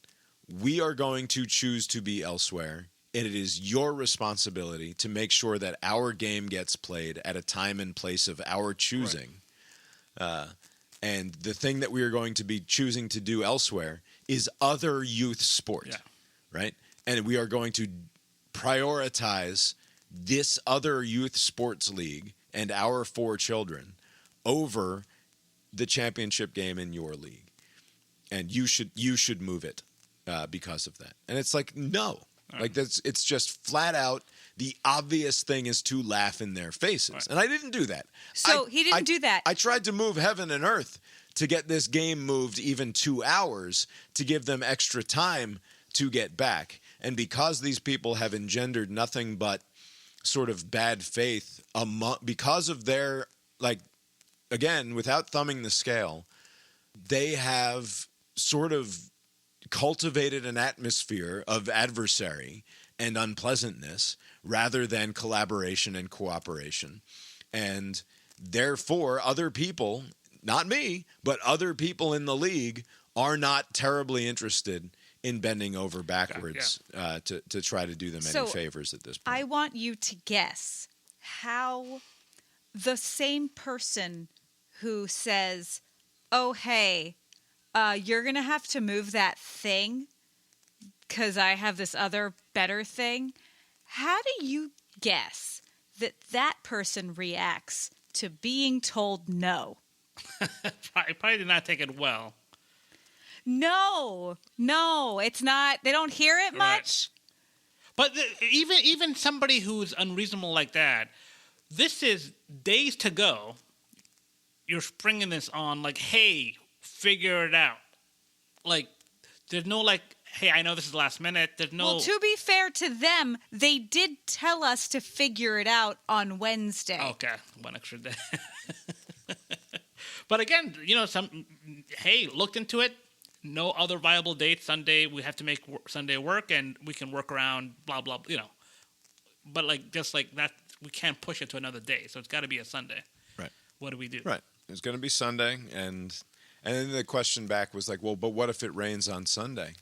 we are going to choose to be elsewhere, and it is your responsibility to make sure that our game gets played at a time and place of our choosing. And the thing that we are going to be choosing to do elsewhere is other youth sport, right? And we are going to prioritize this other youth sports league and our 4 children over the championship game in your league. And you should move it because of that. And it's like, no. Like, it's just flat out, the obvious thing is to laugh in their faces. And I didn't do that. So he didn't do that. I tried to move heaven and earth to get this game moved even 2 hours to give them extra time to get back. And because these people have engendered nothing but sort of bad faith because of their, like, again, without thumbing the scale, they have sort of cultivated an atmosphere of adversary and unpleasantness rather than collaboration and cooperation. And therefore, other people, not me, but other people in the league are not terribly interested in bending over backwards to try to do them any favors at this point. I want you to guess how the same person who says, oh, hey, you're going to have to move that thing because I have this other better thing. How do you guess that person reacts to being told no? Probably did not take it well. No, it's not. They don't hear it much. But even somebody who's unreasonable like that, this is days to go. You're springing this on like, hey, figure it out. Like, there's no like, hey, I know this is last minute. There's no. Well, to be fair to them, they did tell us to figure it out on Wednesday. Okay, 1 extra day. But again, hey, looked into it. No other viable date. Sunday, we have to make Sunday work, and we can work around blah, blah, But just like that, we can't push it to another day. So it's got to be a Sunday. Right. What do we do? Right. It's going to be Sunday. And then the question back was like, well, but what if it rains on Sunday?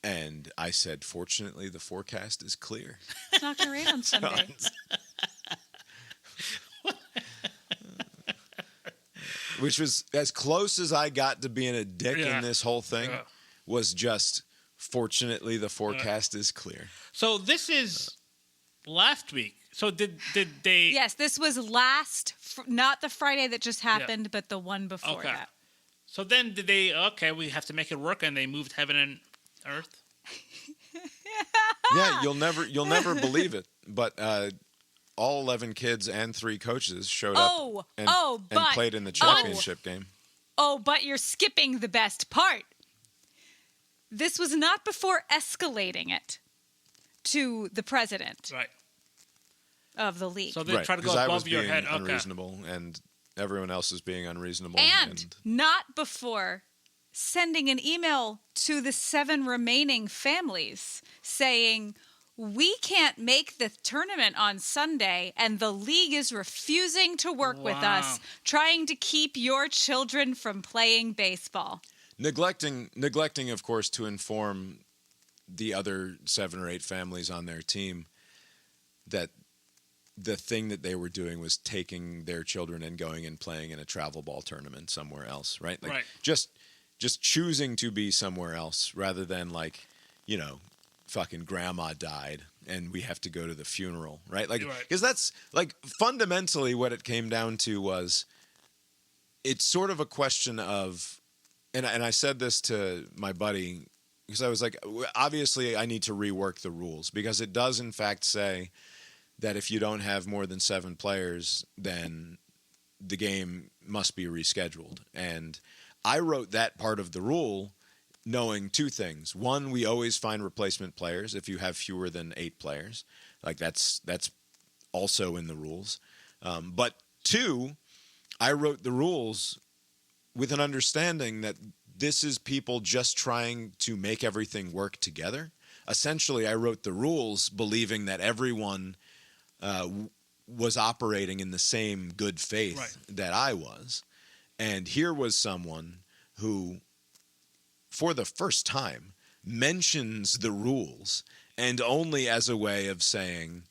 And I said, fortunately, the forecast is clear. It's not going to rain on Sunday. Which was as close as I got to being a dick in this whole thing. Was just, fortunately, the forecast is clear. So this is last week. So did they? Yes, this was not the Friday that just happened, but the one before that. So then did they? Okay, we have to make it work, and they moved heaven and earth. Yeah, you'll never believe it, but all 11 kids and 3 coaches showed up and played in the championship game. Oh, but you're skipping the best part. This was not before escalating it to the president of the league. So they try to go above your head. Okay. Unreasonable, and everyone else is being unreasonable. And not before sending an email to the 7 remaining families saying, we can't make the tournament on Sunday, and the league is refusing to work with us, trying to keep your children from playing baseball. Neglecting, of course, to inform the other 7 or 8 families on their team that the thing that they were doing was taking their children and going and playing in a travel ball tournament somewhere else, right? Like just choosing to be somewhere else rather than fucking grandma died and we have to go to the funeral, right? Like, because that's like fundamentally what it came down to was it's sort of a question of, and I said this to my buddy because I was like, obviously I need to rework the rules because it does in fact say that if you don't have more than 7 players, then the game must be rescheduled. And I wrote that part of the rule knowing 2 things. 1, we always find replacement players if you have fewer than 8 players. Like that's also in the rules. But 2, I wrote the rules with an understanding that this is people just trying to make everything work together. Essentially, I wrote the rules believing that everyone was operating in the same good faith that I was. And here was someone who, for the first time, mentions the rules and only as a way of saying,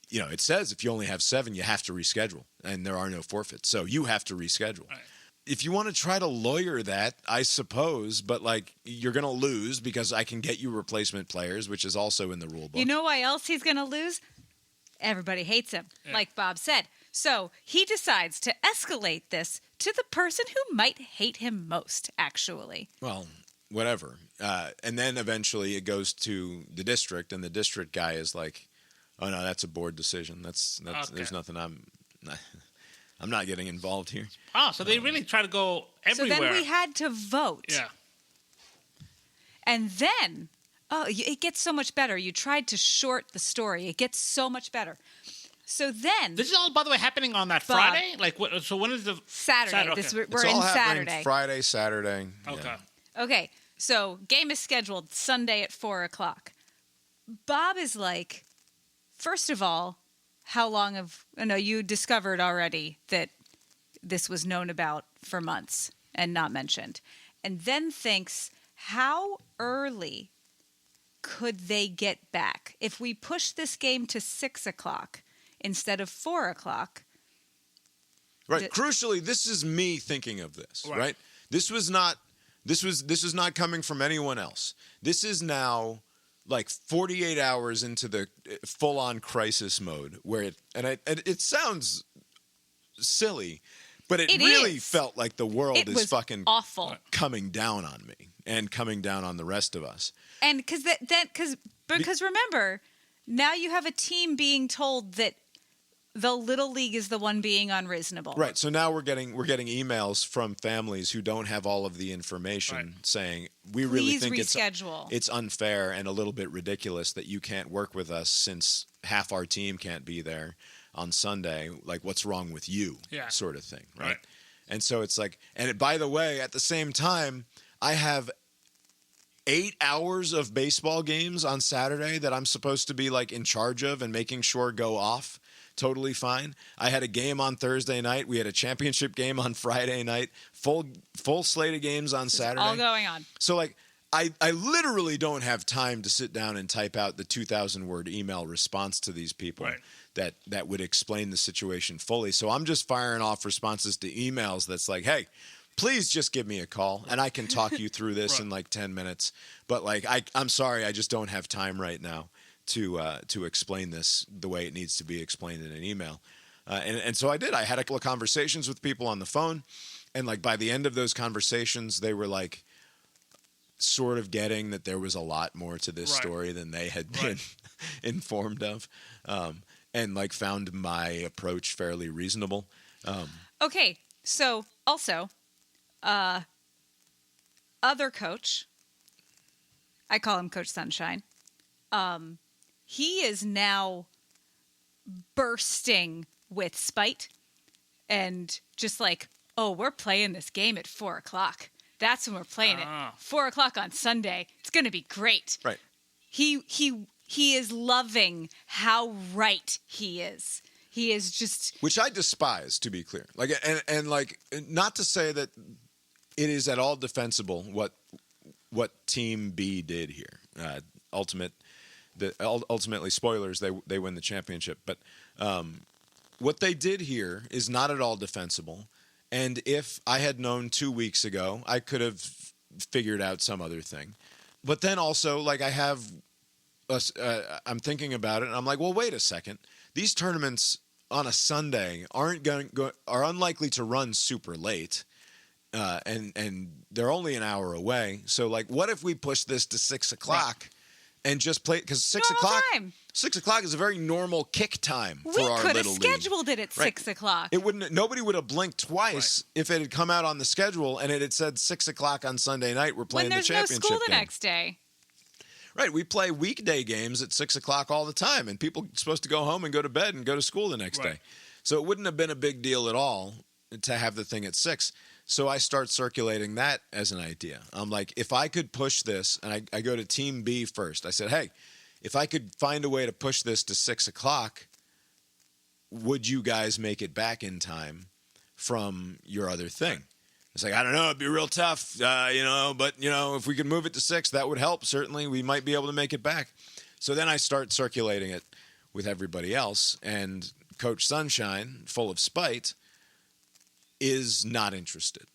it says if you only have 7, you have to reschedule and there are no forfeits. So you have to reschedule. Right. If you want to try to lawyer that, I suppose, but you're going to lose because I can get you replacement players, which is also in the rule book. You know why else he's going to lose? Everybody hates him, like Bob said. So he decides to escalate this to the person who might hate him most, actually. Well, whatever. And then eventually it goes to the district, and the district guy is like, oh, no, that's a board decision. That's okay. There's nothing I'm not getting involved here. Oh, so they really try to go everywhere. So then we had to vote. Yeah. And then, it gets so much better. You tried to short the story. It gets so much better. So then... This is all, by the way, happening on that Friday? So when is the... Saturday. Okay. We're in Saturday. Friday, Saturday. Okay. Yeah. Okay. So game is scheduled Sunday at 4:00. Bob is like, first of all, how long have... you discovered already that this was known about for months and not mentioned. And then thinks, how early could they get back? If we push this game to 6:00 instead of 4:00. Right. Crucially, this is me thinking of this, right? This was not coming from anyone else. This is now 48 hours into the full-on crisis mode where it sounds silly, but it really felt like the world is fucking awful coming down on me and coming down on the rest of us. And because remember, now you have a team being told that the Little League is the one being unreasonable. Right. So now we're getting emails from families who don't have all of the information saying, we really think it's unfair and a little bit ridiculous that you can't work with us since half our team can't be there on Sunday. Like, what's wrong with you? Yeah. Sort of thing. Right. And so it's like, by the way, at the same time, I have 8 hours of baseball games on Saturday that I'm supposed to be in charge of and making sure go off. Totally fine. I had a game on Thursday night. We had a championship game on Friday night. Full slate of games on Saturday. All going on. So I literally don't have time to sit down and type out the 2,000-word email response to these people that would explain the situation fully. So I'm just firing off responses to emails that's like, hey, please just give me a call, and I can talk you through this in like 10 minutes. But like, I'm sorry, I just don't have time right now to explain this the way it needs to be explained in an email. And so I did. I had a couple of conversations with people on the phone, and like by the end of those conversations, they were like sort of getting that there was a lot more to this story than they had been informed of, and like found my approach fairly reasonable. Okay, so also, other coach, I call him Coach Sunshine. He is now bursting with spite and just like, oh, we're playing this game at 4:00. That's when we're playing it. 4:00 on Sunday. It's going to be great. Right. He is loving how right he is. He is just, which I despise, to be clear. Like, and like, not to say that it is at all defensible what Team B did here. Ultimately, spoilers, they win the championship. But what they did here is not at all defensible. And if I had known 2 weeks ago, I could have figured out some other thing. But then also, like, I'm thinking about it, and I'm like, well, wait a second. These tournaments on a Sunday are unlikely to run super late, and they're only an hour away. So, like, what if we push this to 6:00 and just play? Because 6:00 is a very normal kick time for our could have little league. scheduled it at 6:00. It wouldn't. Nobody would have blinked twice if it had come out on the schedule and it had said 6:00 on Sunday night. We're playing the championship when there's no school the game. next day. Right, we play weekday games at 6:00 all the time, and people are supposed to go home and go to bed and go to school the next day. So it wouldn't have been a big deal at all to have the thing at 6. So I start circulating that as an idea. I'm like, if I could push this, and I go to Team B first. I said, hey, if I could find a way to push this to 6:00, would you guys make it back in time from your other thing? It's like, I don't know, it'd be real tough, but, if we could move it to 6, that would help. Certainly, we might be able to make it back. So then I start circulating it with everybody else, and Coach Sunshine, full of spite, is not interested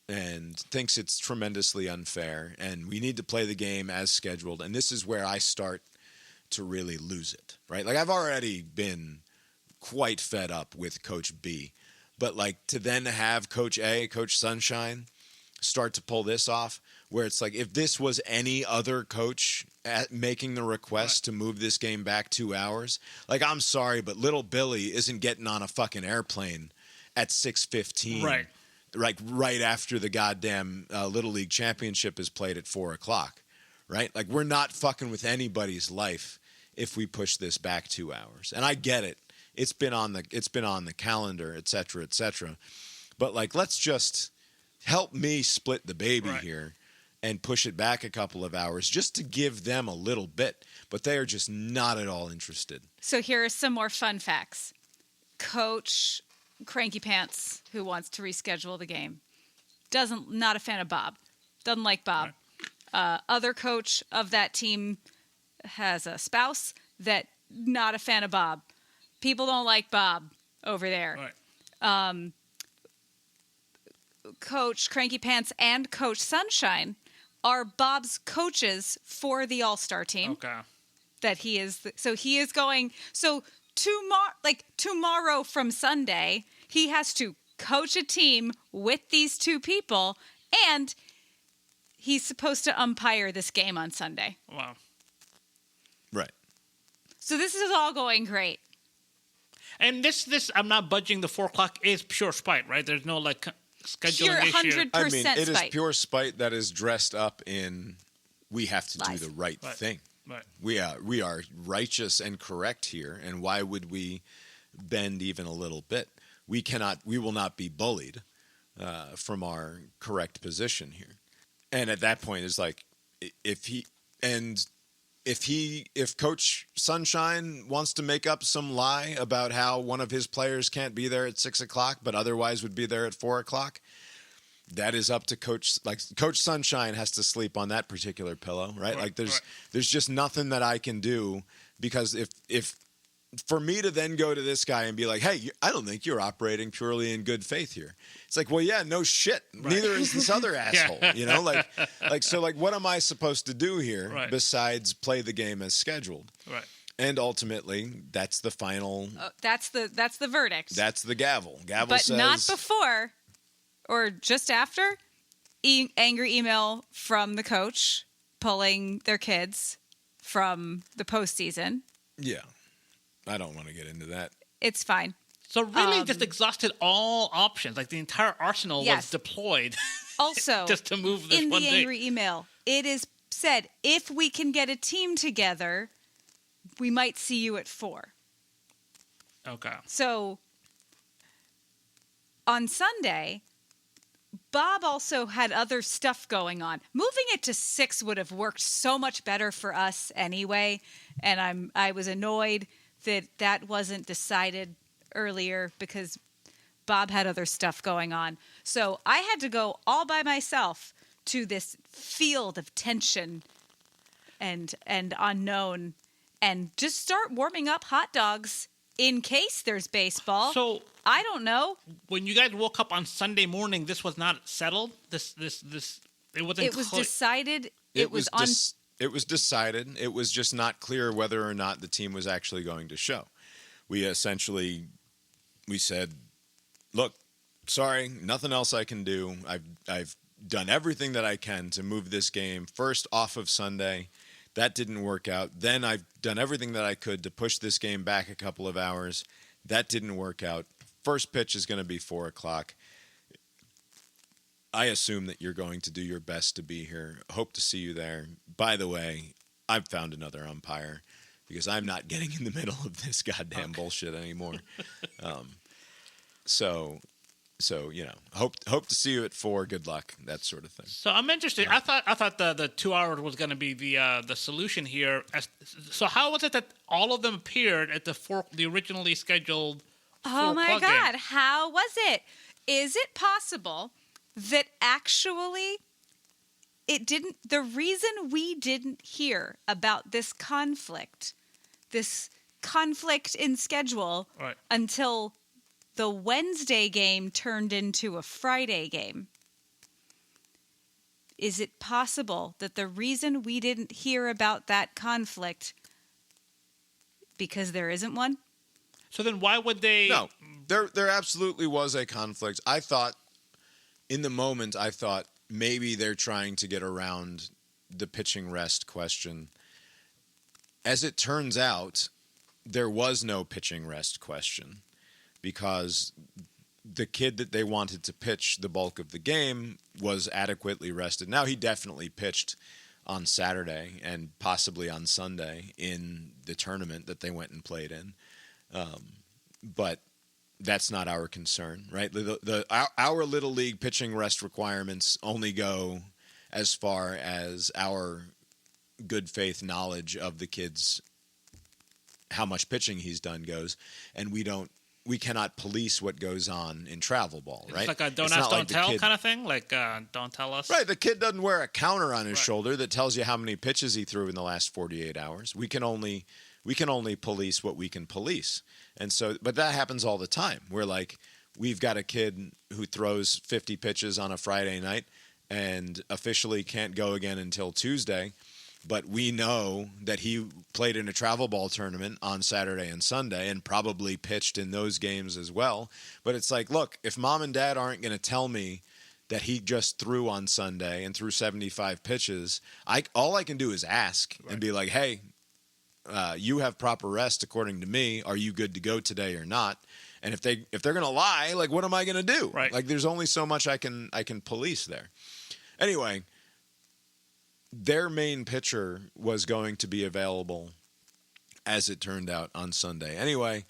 and thinks it's tremendously unfair, and we need to play the game as scheduled. And this is where I start to really lose it, right? Like, I've already been quite fed up with Coach B. But, like, to then have Coach A, Coach Sunshine, start to pull this off, where it's like, if this was any other coach making the request to move this game back 2 hours, like, I'm sorry, but little Billy isn't getting on a fucking airplane at 6:15. Right. Like, right after the goddamn Little League Championship is played at 4:00, right? Like, we're not fucking with anybody's life if we push this back 2 hours. And I get it. It's been on the calendar, et cetera, but like, let's just help me split the baby here and push it back a couple of hours just to give them a little bit. But they are just not at all interested. So here are some more fun facts. Coach Cranky Pants, who wants to reschedule the game, not a fan of Bob, doesn't like Bob. Other coach of that team has a spouse that not a fan of Bob. People don't like Bob over there. Right. Coach Cranky Pants and Coach Sunshine are Bob's coaches for the All-Star team. Okay. That he is. So he is going. So tomorrow from Sunday, he has to coach a team with these two people, and he's supposed to umpire this game on Sunday. Wow. Right. So this is all going great. And this I'm not budging the 4:00 is pure spite, right? There's no like scheduling issue. 100% I mean, it is spite. pure spite that is dressed up in we have to do the right thing. Right. We are righteous and correct here, and why would we bend even a little bit? We will not be bullied from our correct position here. And at that point, it's like, if Coach Sunshine wants to make up some lie about how one of his players can't be there at 6:00, but otherwise would be there at 4:00, that is up to Coach. Like Coach Sunshine has to sleep on that particular pillow, right? Like there's just nothing that I can do, because if for me to then go to this guy and be like, hey, I don't think you're operating purely in good faith here. It's like, well, yeah, no shit. Right. Neither is this other asshole, you know, so what am I supposed to do here besides play the game as scheduled? Right. And ultimately, that's the final. That's the verdict. That's the gavel. Gavel but says. Not before or just after. Angry email from the coach pulling their kids from the postseason. Yeah. I don't want to get into that. It's fine. So really just exhausted all options. Like the entire arsenal was deployed. Also, just to move this in one the date. angry email, it is said, if we can get a team together, we might see you at 4. Okay. So on Sunday, Bob also had other stuff going on. Moving it to 6 would have worked so much better for us anyway, and I was annoyed that wasn't decided earlier because Bob had other stuff going on. So I had to go all by myself to this field of tension and unknown and just start warming up hot dogs in case there's baseball. So I don't know. When you guys woke up on Sunday morning, this was not settled. This it wasn't. It was decided. It was decided. It was just not clear whether or not the team was actually going to show. We said, look, sorry, nothing else I can do. I've done everything that I can to move this game first off of Sunday. That didn't work out. Then I've done everything that I could to push this game back a couple of hours. That didn't work out. First pitch is going to be 4:00. I assume that you're going to do your best to be here. Hope to see you there. By the way, I've found another umpire because I'm not getting in the middle of this goddamn bullshit anymore. So hope to see you at 4. Good luck, that sort of thing. So I'm interested. Yeah. I thought the 2 hours was going to be the solution here. So how was it that all of them appeared at the originally scheduled? Oh my God! Game? How was it? Is it possible that actually it didn't? The reason we didn't hear about this conflict in schedule until the Wednesday game turned into a Friday game. Is it possible that the reason we didn't hear about that conflict because there isn't one? So then why would they... No, there absolutely was a conflict. I thought, in the moment, maybe they're trying to get around the pitching rest question. As it turns out, there was no pitching rest question because the kid that they wanted to pitch the bulk of the game was adequately rested. Now, he definitely pitched on Saturday and possibly on Sunday in the tournament that they went and played in. But that's not our concern, right? Our Little League pitching rest requirements only go as far as our good faith knowledge of the kid's how much pitching he's done goes, and we cannot police what goes on in travel ball, right? It's like a don't ask, don't tell kind of thing? Like, don't tell us? Right, the kid doesn't wear a counter on his shoulder that tells you how many pitches he threw in the last 48 hours. We can only police what we can police. And so, but that happens all the time. We've got a kid who throws 50 pitches on a Friday night and officially can't go again until Tuesday. But we know that he played in a travel ball tournament on Saturday and Sunday and probably pitched in those games as well. But it's like, look, if mom and dad aren't going to tell me that he just threw on Sunday and threw 75 pitches, all I can do is ask and be like, hey, you have proper rest according to me. Are you good to go today or not? And if they're going to lie, like, what am I going to do? Right. Like, there's only so much I can police there. Anyway, their main pitcher was going to be available, as it turned out, on Sunday. Anyway,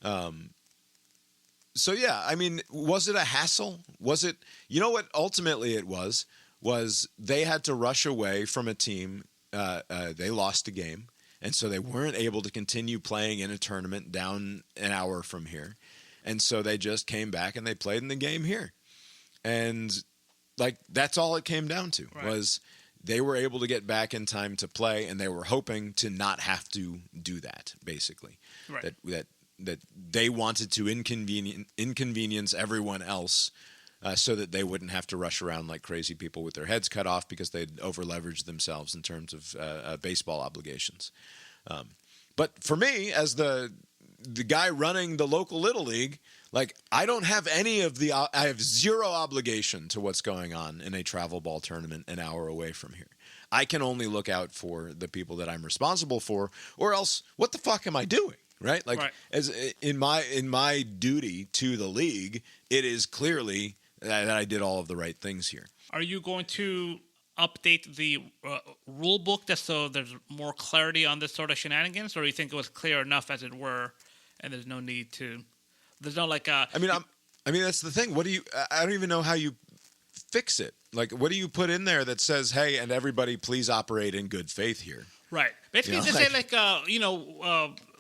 so yeah, I mean, was it a hassle? Was it? You know what? Ultimately, it was they had to rush away from a team. They lost a game. And so they weren't able to continue playing in a tournament down an hour from here. And so they just came back and they played in the game here. And like that's all it came down to was they were able to get back in time to play, and they were hoping to not have to do that. Basically, that they wanted to inconvenience everyone else. So that they wouldn't have to rush around like crazy people with their heads cut off because they'd over-leveraged themselves in terms of baseball obligations. But for me, as the guy running the local Little League, like I don't have any of the I have zero obligation to what's going on in a travel ball tournament an hour away from here. I can only look out for the people that I'm responsible for, or else what the fuck am I doing? Right? Like as in my duty to the league, it is clearly that I did all of the right things here. Are you going to update the rule book just so there's more clarity on this sort of shenanigans, or do you think it was clear enough as it were, and there's no need to? There's no like. I mean, that's the thing. What do you? I don't even know how you fix it. Like, what do you put in there that says, "Hey, and everybody, please operate in good faith here"? Right. Basically, just say like,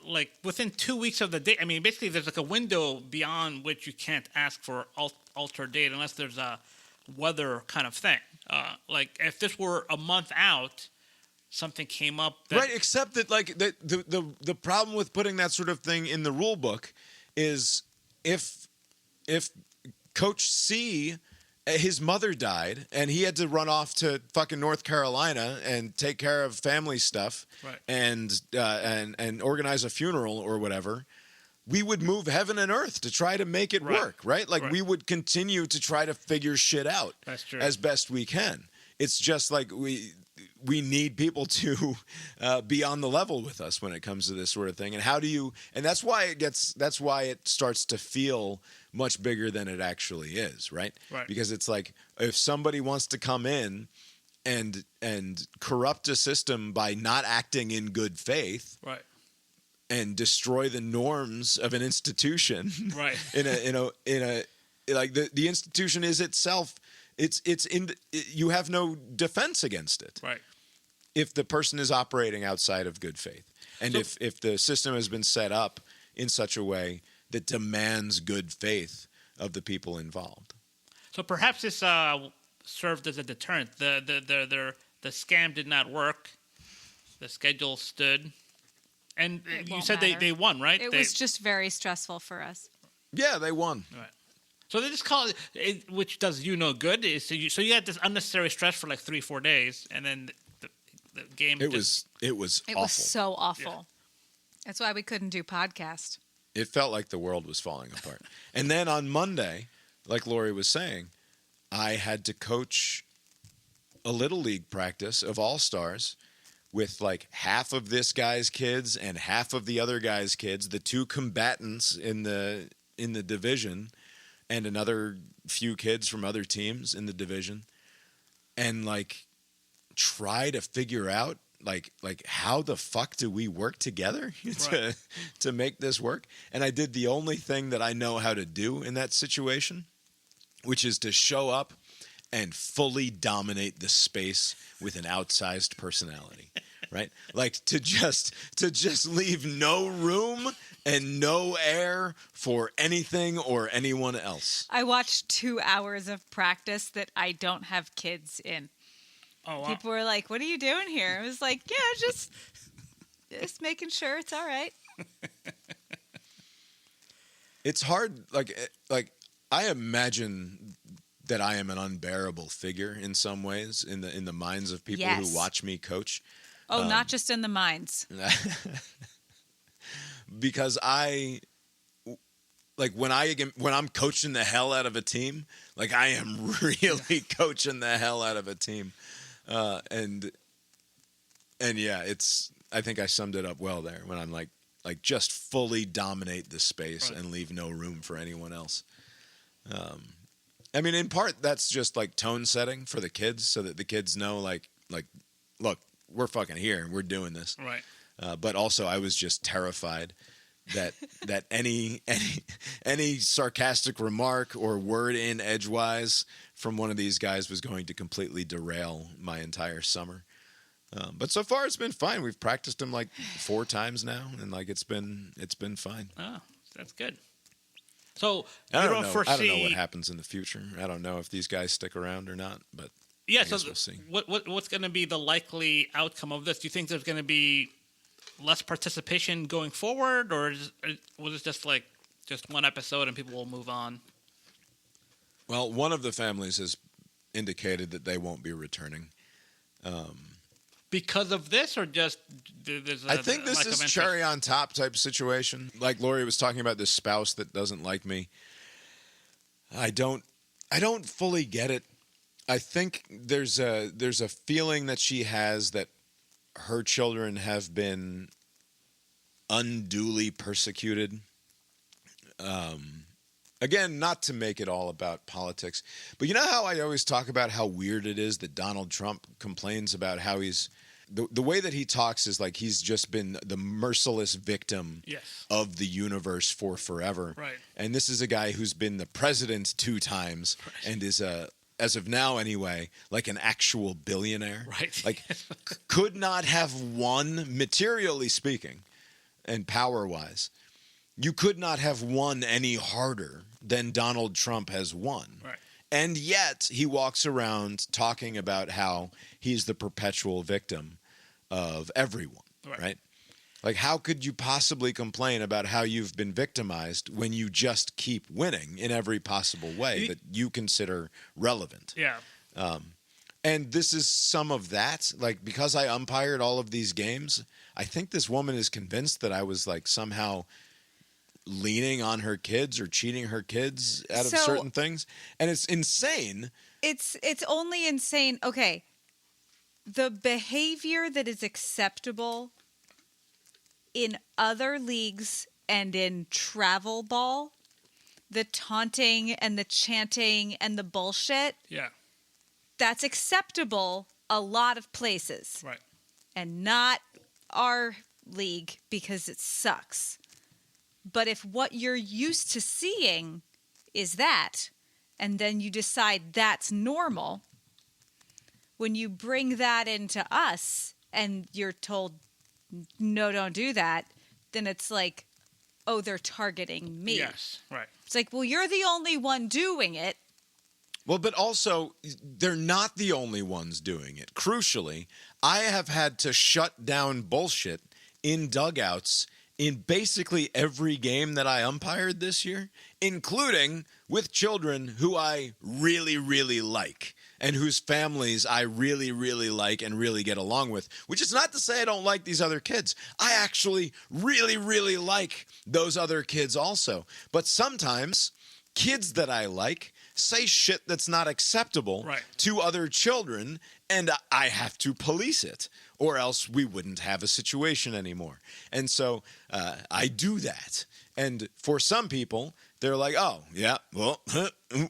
like within 2 weeks of the date. I mean, basically, there's like a window beyond which you can't ask for alter date unless there's a weather kind of thing. Like if this were a month out, something came up. Right. Except that like the problem with putting that sort of thing in the rule book is if Coach C, his mother died and he had to run off to fucking North Carolina and take care of family stuff, and organize a funeral or whatever, we would move heaven and earth to try to make it work, right? Like we would continue to try to figure shit out as best we can. It's just like we need people to be on the level with us when it comes to this sort of thing. And how do you? And that's why it starts to feel much bigger than it actually is, right? Because it's like if somebody wants to come in and corrupt a system by not acting in good faith, and destroy the norms of an institution, in a like the institution is itself. You have no defense against it, if the person is operating outside of good faith, and if the system has been set up in such a way that demands good faith of the people involved. So perhaps this served as a deterrent. The scam did not work. The schedule stood. And you said they won, right? It was just very stressful for us. Yeah, they won. Right. So they just call it, which does you no good. So you had this unnecessary stress for like 3-4 days, and then the game. It was awful. It was so awful. Yeah. That's why we couldn't do podcast. It felt like the world was falling apart. And then on Monday, like Lori was saying, I had to coach a Little League practice of all-stars with like half of this guy's kids and half of the other guy's kids, the two combatants in the division, and another few kids from other teams in the division, and like try to figure out like how the fuck do we work together to make this work? And I did the only thing that I know how to do in that situation, which is to show up and fully dominate the space with an outsized personality, right? Like to just leave no room and no air for anything or anyone else. I watched 2 hours of practice that I don't have kids in. Oh, wow. People were like, "What are you doing here?" I was like, "Yeah, just making sure it's all right." It's hard. Like I imagine that I am an unbearable figure in some ways in the minds of people who watch me coach. Oh, not just in the minds. Because when I'm coaching the hell out of a team, like I am really coaching the hell out of a team. And yeah, I think I summed it up well there when I'm like just fully dominate the space and leave no room for anyone else. I mean, in part, that's just like tone setting for the kids so that the kids know like, look, we're fucking here and we're doing this. Right. But also I was just terrified that any sarcastic remark or word in edgewise from one of these guys was going to completely derail my entire summer. But so far it's been fine. We've practiced them like 4 times now, and like it's been fine. Oh, that's good. So I you don't don't know. foresee. I don't know what happens in the future. I don't know if these guys stick around or not, but Yeah, I so guess we'll see. what's going to be the likely outcome of this? Do you think there's going to be less participation going forward, or was it just like just one episode and people will move on? Well, one of the families has indicated that they won't be returning. Because of this, or just there's I think this lack of is interest? cherry on top type situation. Like Lori was talking about this spouse that doesn't like me. I don't fully get it. I think there's a feeling that she has that her children have been unduly persecuted. Again, not to make it all about politics, but you know how I always talk about how weird it is that Donald Trump complains about how he's the way that he talks is like he's just been the merciless victim Yes. of the universe for forever. Right. And this is a guy who's been the president 2 times and is as of now anyway, like an actual billionaire. Right. Like could not have won, materially speaking, and power-wise. You could not have won any harder than Donald Trump has won. Right. And yet he walks around talking about how he's the perpetual victim of everyone, right? Like, how could you possibly complain about how you've been victimized when you just keep winning in every possible way that you consider relevant? Yeah. And this is some of that. Like, because I umpired all of these games, I think this woman is convinced that I was, like, somehow leaning on her kids or cheating her kids out of certain things. And it's insane. It's only insane. Okay. The behavior that is acceptable in other leagues and in travel ball, the taunting and the chanting and the bullshit, Yeah. that's acceptable a lot of places. Right. And not our league because it sucks. But if what you're used to seeing is that, and then you decide that's normal, when you bring that into us and you're told, no, don't do that, then it's like, oh, they're targeting me. Yes. Right. It's like, well, you're the only one doing it. Well, but also, they're not the only ones doing it. Crucially, I have had to shut down bullshit in dugouts in basically every game that I umpired this year, including with children who I really, really like and whose families I really, really like and really get along with, which is not to say I don't like these other kids. I actually really, really like those other kids also. But sometimes kids that I like say shit that's not acceptable to other children, and I have to police it, or else we wouldn't have a situation anymore. And so I do that. And for some people, they're like, oh, yeah, well,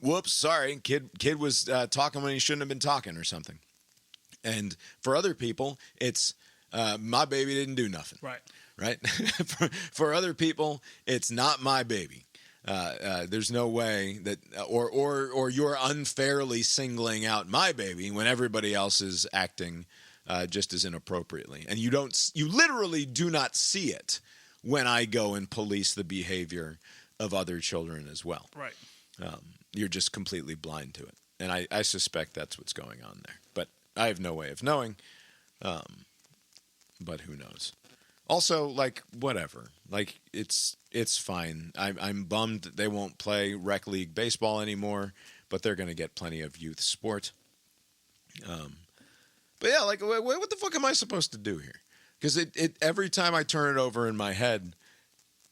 whoops, sorry, kid was talking when he shouldn't have been talking or something. And for other people, it's my baby didn't do nothing. Right? For other people, it's not my baby. There's no way that, or you're unfairly singling out my baby when everybody else is acting just as inappropriately, and you literally do not see it when I go and police the behavior of other children as well. Right. You're just completely blind to it, and I suspect that's what's going on there, but I have no way of knowing. But who knows? Also, like, whatever. Like, it's fine. I'm bummed that they won't play rec league baseball anymore, but they're going to get plenty of youth sport. But yeah, like, what the fuck am I supposed to do here? Because every time I turn it over in my head,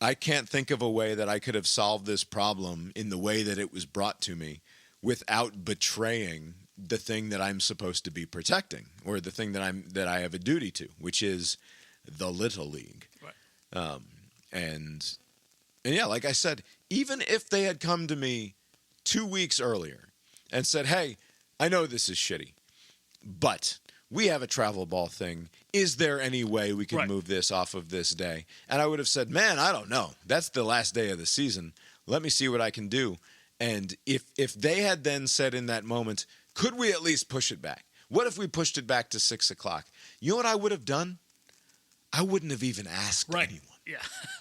I can't think of a way that I could have solved this problem in the way that it was brought to me without betraying the thing that I'm supposed to be protecting, or the thing that I have a duty to, which is the Little League. Right. And yeah, like I said, even if they had come to me 2 weeks earlier and said, hey, I know this is shitty, but we have a travel ball thing. Is there any way we can move this off of this day? And I would have said, man, I don't know. That's the last day of the season. Let me see what I can do. And if they had then said in that moment, could we at least push it back? What if we pushed it back to 6 o'clock? You know what I would have done? I wouldn't have even asked anyone. Yeah.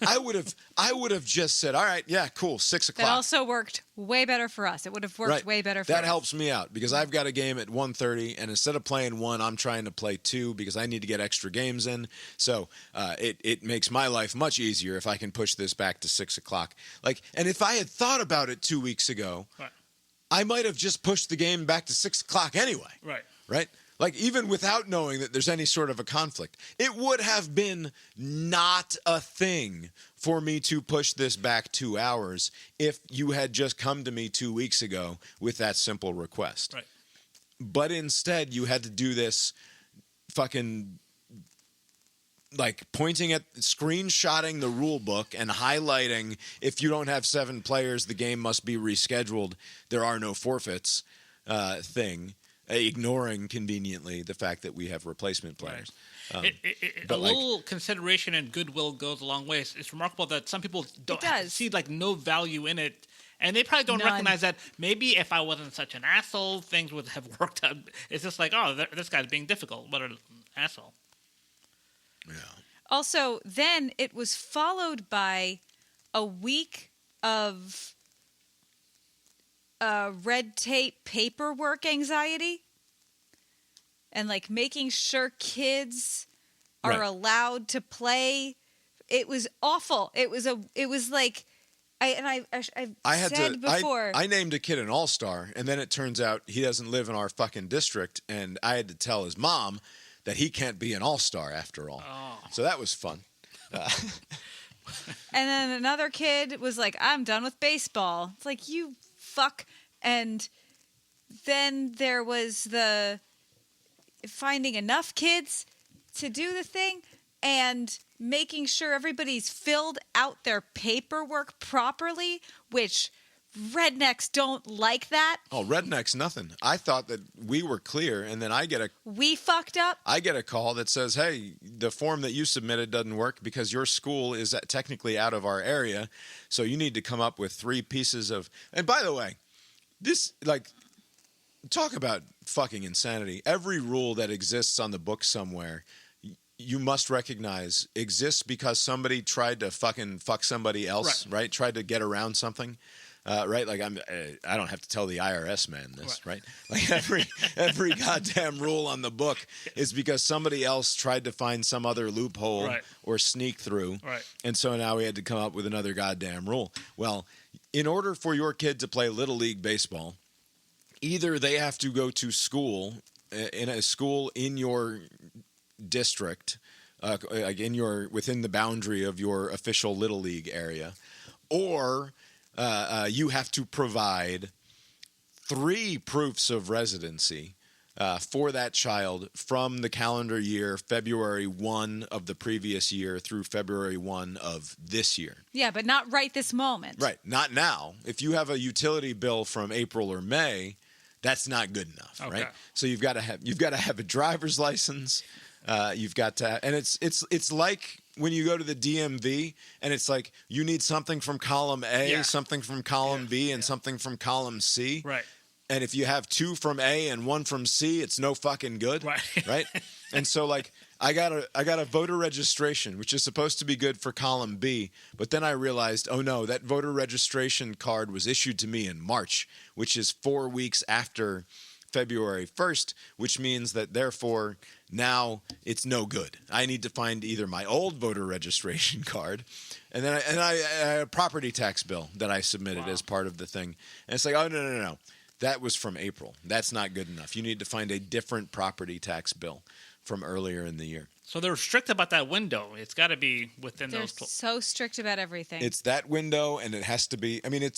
I would have just said, all right, yeah, cool, 6 o'clock. That also worked way better for us. It would have worked way better for us. That helps me out because I've got a game at 1:30, and instead of playing 1, I'm trying to play 2 because I need to get extra games in. So it makes my life much easier if I can push this back to 6 o'clock. And if I had thought about it 2 weeks ago, I might have just pushed the game back to 6 o'clock anyway. Right? Like, even without knowing that there's any sort of a conflict, it would have been not a thing for me to push this back 2 hours if you had just come to me 2 weeks ago with that simple request. Right. But instead, you had to do this fucking, like, pointing at, screenshotting the rule book and highlighting, if you don't have 7 players, the game must be rescheduled, there are no forfeits thing. Ignoring conveniently the fact that we have replacement players. Right. A little consideration and goodwill goes a long way. It's remarkable that some people don't see no value in it, and they probably don't recognize that maybe if I wasn't such an asshole, things would have worked out. It's just like, oh, this guy's being difficult. What an asshole. Yeah. Also, then it was followed by a week of red tape paperwork anxiety and making sure kids are allowed to play. It was awful. I named a kid an all-star, and then it turns out he doesn't live in our fucking district, and I had to tell his mom that he can't be an all-star after all. Oh. So that was fun. And then another kid was like, I'm done with baseball. It's like, you fuck. And then there was the finding enough kids to do the thing and making sure everybody's filled out their paperwork properly, which rednecks don't like that. Oh, rednecks, nothing. I thought that we were clear, and then we fucked up. I get a call that says, hey, the form that you submitted doesn't work because your school is technically out of our area, so you need to come up with 3 pieces of... And by the way, this, talk about fucking insanity. Every rule that exists on the book somewhere, you must recognize exists because somebody tried to fucking fuck somebody else, right? Tried to get around something. Right? I don't have to tell the IRS man this, right? Every goddamn rule on the book is because somebody else tried to find some other loophole or sneak through. Right. And so now we had to come up with another goddamn rule. Well, in order for your kid to play Little League Baseball, either they have to go to school, in a school in your district, within the boundary of your official Little League area, or you have to provide 3 proofs of residency for that child from the calendar year February 1 of the previous year through February 1 of this year. Yeah, but not right this moment. Right, not now. If you have a utility bill from April or May, that's not good enough, right? So you've got to have a driver's license. You've got to, and it's like when you go to the DMV and it's like you need something from column A, something from column B, and something from column C. Right. And if you have 2 from A and 1 from C, it's no fucking good. Right. And so I got a voter registration, which is supposed to be good for column B, but then I realized, oh no, that voter registration card was issued to me in March, which is 4 weeks after February 1st, which means that therefore now it's no good. I need to find either my old voter registration card, and then I had a property tax bill that I submitted as part of the thing. And it's like, oh no. That was from April. That's not good enough. You need to find a different property tax bill from earlier in the year. So they're strict about that window. It's got to be within those. They're so strict about everything. It's that window, and it has to be. I mean, it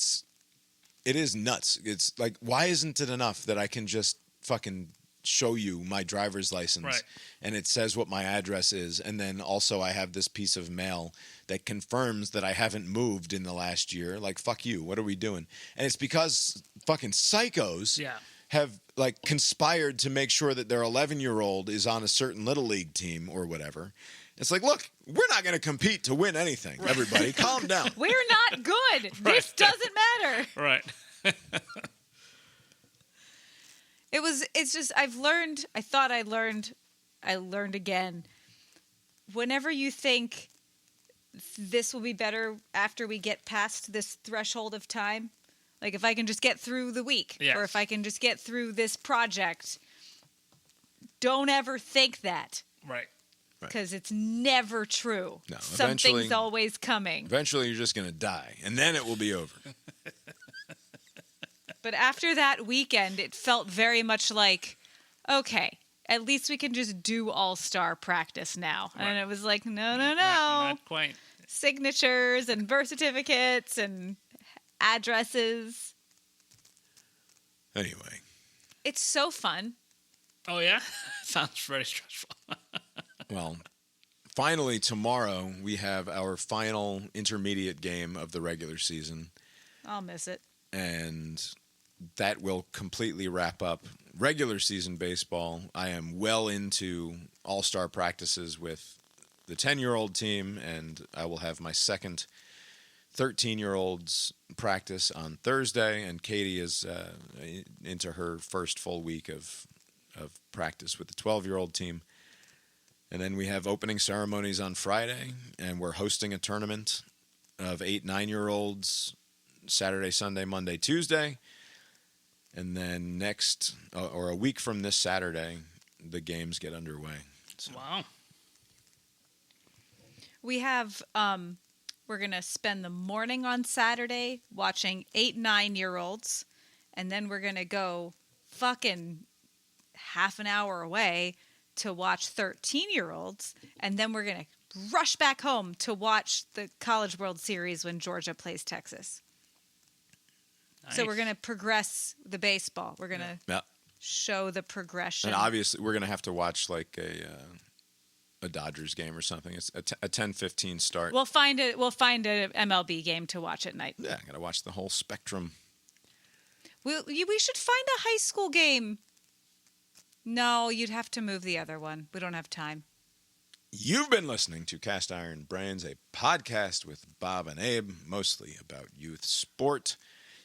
is nuts. It's like, why isn't it enough that I can just fucking show you my driver's license and it says what my address is, and then also I have this piece of mail that confirms that I haven't moved in the last year? Like, fuck you. What are we doing? And it's because fucking psychos have conspired to make sure that their 11-year-old is on a certain Little League team or whatever. It's like, look, we're not going to compete to win anything. Everybody, calm down. We're not good. This doesn't matter. Right. It's just, I learned again. Whenever you think this will be better after we get past this threshold of time. Like if I can just get through the week, Yes. or if I can just get through this project. Don't ever think that, Right. because it's never true. No, Something's always coming. Eventually, you're just going to die, and then it will be over. But after that weekend, it felt very much like, okay, at least we can just do all-star practice now. Right. And it was like, no. Not quite. Signatures and birth certificates and addresses. Anyway, It's so fun. Oh, yeah? Sounds very stressful. well, finally tomorrow we have our final intermediate game of the regular season, I'll miss it. and that will completely wrap up regular season baseball. I am well into all-star practices with the 10-year-old team, and I will have my second 13-year-olds practice on Thursday, and Katie is into her first full week of practice with the 12-year-old team. And then we have opening ceremonies on Friday, and we're hosting a tournament of 8, 9-year-olds Saturday, Sunday, Monday, Tuesday. And then next, or a week from this Saturday, the games get underway. So. Wow. We have, we're going to spend the morning on Saturday watching 8, 9-year-olds, and then we're going to go fucking half an hour away to watch 13-year-olds, and then we're going to rush back home to watch the College World Series when Georgia plays Texas. Nice. So we're going to progress the baseball. We're going to Yeah. show the progression. And obviously, we're going to have to watch like a Dodgers game or something. It's a 10-15 start. We'll find a MLB game to watch at night. Yeah, got to watch the whole spectrum. We should find a high school game. No, you'd have to move the other one. We don't have time. You've been listening to Cast Iron Brains, a podcast with Bob and Abe, mostly about youth sport.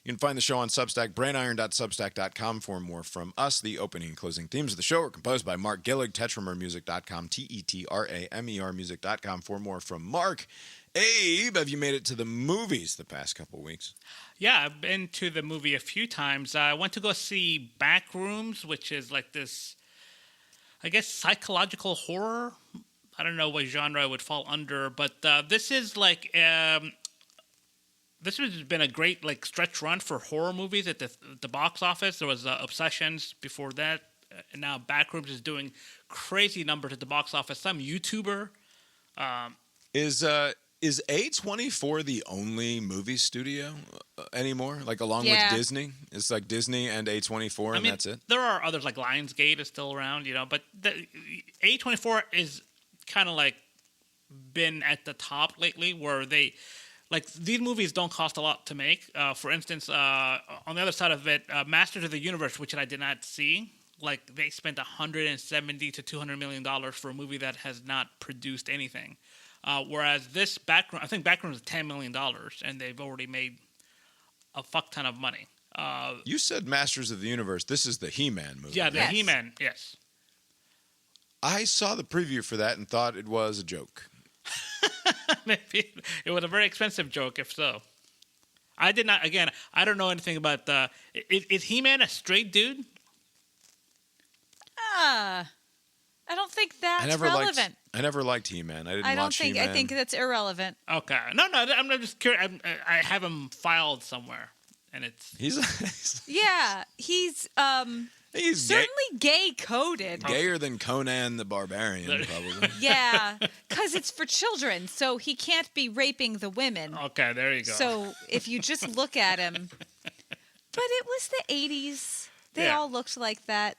You can find the show on Substack, brainiron.substack.com for more from us. The opening and closing themes of the show are composed by Mark Gillig, tetramermusic.com, Tetramer music.com for more from Mark. Abe, have you made it to the movies the past couple weeks? Yeah, I've been to the movie a few times. I went to go see Backrooms, which is like this, I guess, psychological horror. I don't know what genre it would fall under, but this is like this has been a great like stretch run for horror movies at the box office. There was Obsessions before that, and now Backrooms is doing crazy numbers at the box office. Some YouTuber. Is A24 the only movie studio anymore? Like along Yeah. with Disney? It's like Disney and A24 and that's it? There are others like Lionsgate is still around, but the A24 is kind of like been at the top lately, where they like these movies don't cost a lot to make. For instance, on the other side of it, Masters of the Universe, which I did not see, like they spent $170 to $200 million for a movie that has not produced anything. Whereas this Backrooms, I think Backrooms is $10 million, and they've already made a fuck ton of money. You said Masters of the Universe. This is the He-Man movie. Yeah, the Yes. He-Man, yes. I saw the preview for that and thought it was a joke. Maybe it was a very expensive joke, if so. I did not. Again, I don't know anything about the. Is He-Man a straight dude? I don't think that's relevant. I never liked He-Man. I didn't watch He-Man. I think that's irrelevant. Okay, no, I'm just curious. I have him filed somewhere, and it's He's Yeah, he's he's certainly gay coded. gayer than Conan the Barbarian, probably. Yeah, because it's for children, so he can't be raping the women. okay. There you go. So if you just look at him, but it was the 80s. They Yeah. all looked like that.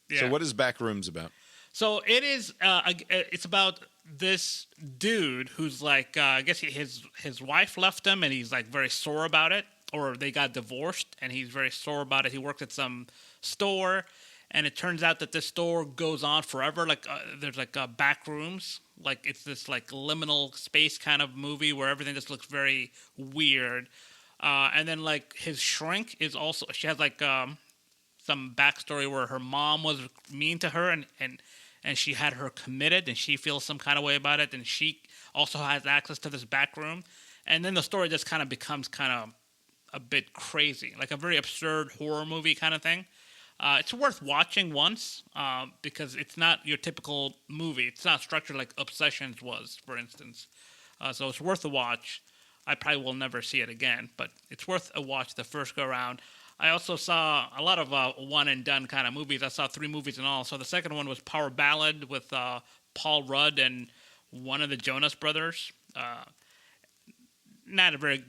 yeah. So what is Backrooms about? So it is. It's about this dude who's like. I guess his wife left him, and he's like very sore about it. Or they got divorced, and he's very sore about it. He worked at some store, and it turns out that this store goes on forever. Like there's like back rooms. Like it's this like liminal space kind of movie where everything just looks very weird. And then like his shrink is also. She has like some backstory where her mom was mean to her, and and she had her committed, and she feels some kind of way about it, and she also has access to this back room. And then the story just kind of becomes kind of a bit crazy, like a very absurd horror movie kind of thing. It's worth watching once because it's not your typical movie. It's not structured like Obsessions was, for instance. So it's worth a watch. I probably will never see it again, but it's worth a watch the first go around. I also saw a lot of one and done kind of movies. I saw 3 movies in all. So the second one was Power Ballad with Paul Rudd and one of the Jonas Brothers. Not a very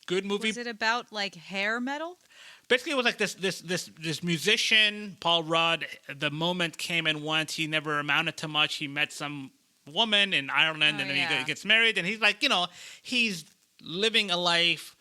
good movie. Was it about like hair metal? Basically, it was like this musician, Paul Rudd. The moment came and went. He never amounted to much. He met some woman in Ireland, and then he gets married. And he's like, he's living a life.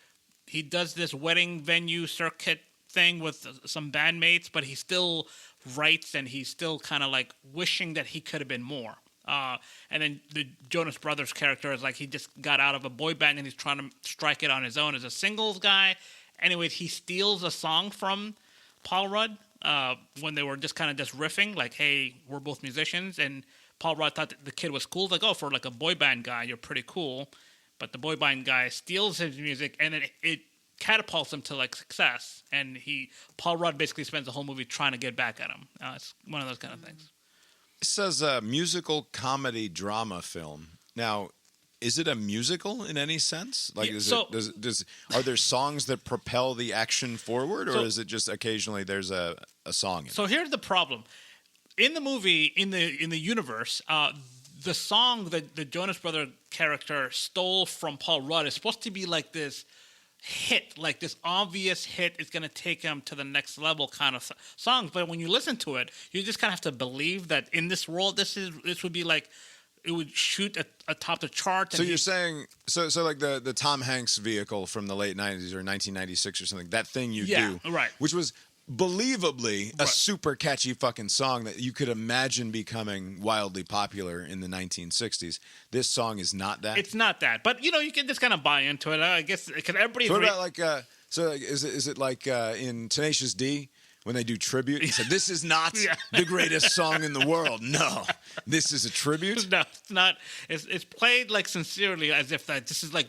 He does this wedding venue circuit thing with some bandmates, but he still writes, and he's still kind of like wishing that he could have been more. And then the Jonas Brothers character is like he just got out of a boy band and he's trying to strike it on his own as a singles guy. Anyways, he steals a song from Paul Rudd when they were just kind of just riffing, like, hey, we're both musicians. And Paul Rudd thought that the kid was cool. Like, oh, for like a boy band guy, you're pretty cool. But the boy band guy steals his music, and then it catapults him to like success. And Paul Rudd basically spends the whole movie trying to get back at him. It's one of those kind of things. It says a musical comedy drama film. Now, is it a musical in any sense? Like, are there songs that propel the action forward, or is it just occasionally there's a song in it? So here's the problem. In the movie, in the universe, the song that the Jonas Brother character stole from Paul Rudd is supposed to be like this hit, like this obvious hit is going to take him to the next level kind of songs. But when you listen to it, you just kind of have to believe that in this world, this would be like, it would shoot atop the chart. So you're saying, so like the Tom Hanks vehicle from the late 90s or 1996 or something, that thing you do, right, which was believably a super catchy fucking song that you could imagine becoming wildly popular in the 1960s. This song is not that. It's not that, but you can just kind of buy into it. I guess because everybody's. So what about like is it like in Tenacious D when they do tribute? He said, "This is not the greatest song in the world. No, this is a tribute." No, it's not. It's played like sincerely, as if that this is like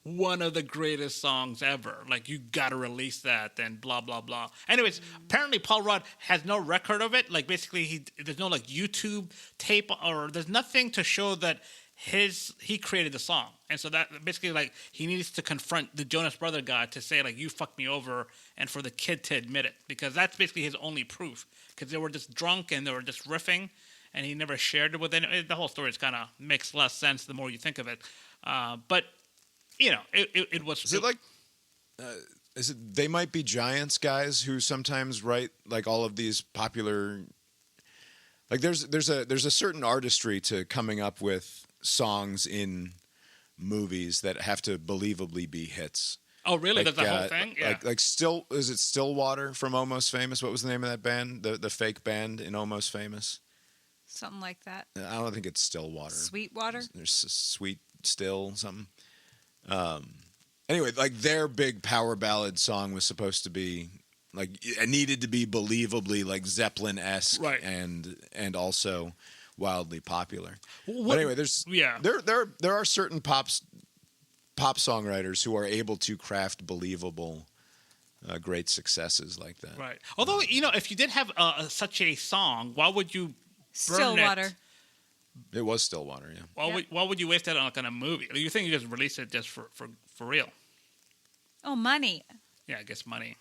one of the greatest songs ever. Like you got to release that, and blah blah blah. Anyways, apparently Paul Rudd has no record of it. Like basically, there's no like YouTube tape, or there's nothing to show that he created the song. And so that basically like he needs to confront the Jonas Brother guy to say like, you fucked me over, and for the kid to admit it, because that's basically his only proof, because they were just drunk and they were just riffing and he never shared it with anyone. The whole story is kind of makes less sense the more you think of it. But it was. Is it like is it They Might Be Giants guys who sometimes write like all of these popular, like there's a certain artistry to coming up with songs in movies that have to believably be hits. Oh, really? Like, That's the whole thing? Yeah. Like is it Stillwater from Almost Famous? What was the name of that band? The fake band in Almost Famous? Something like that. I don't think it's Stillwater. Sweetwater? There's Sweet Still something. Anyway, like their big power ballad song was supposed to be like, it needed to be believably like Zeppelin-esque, right, and also wildly popular. But anyway, there are certain pop songwriters who are able to craft believable, great successes like that. Right. Although if you did have such a song, why would you burn Stillwater? It was Stillwater, yeah. Why would you waste that on like on a movie? You think you just release it just for real? Oh, money. Yeah, I guess money.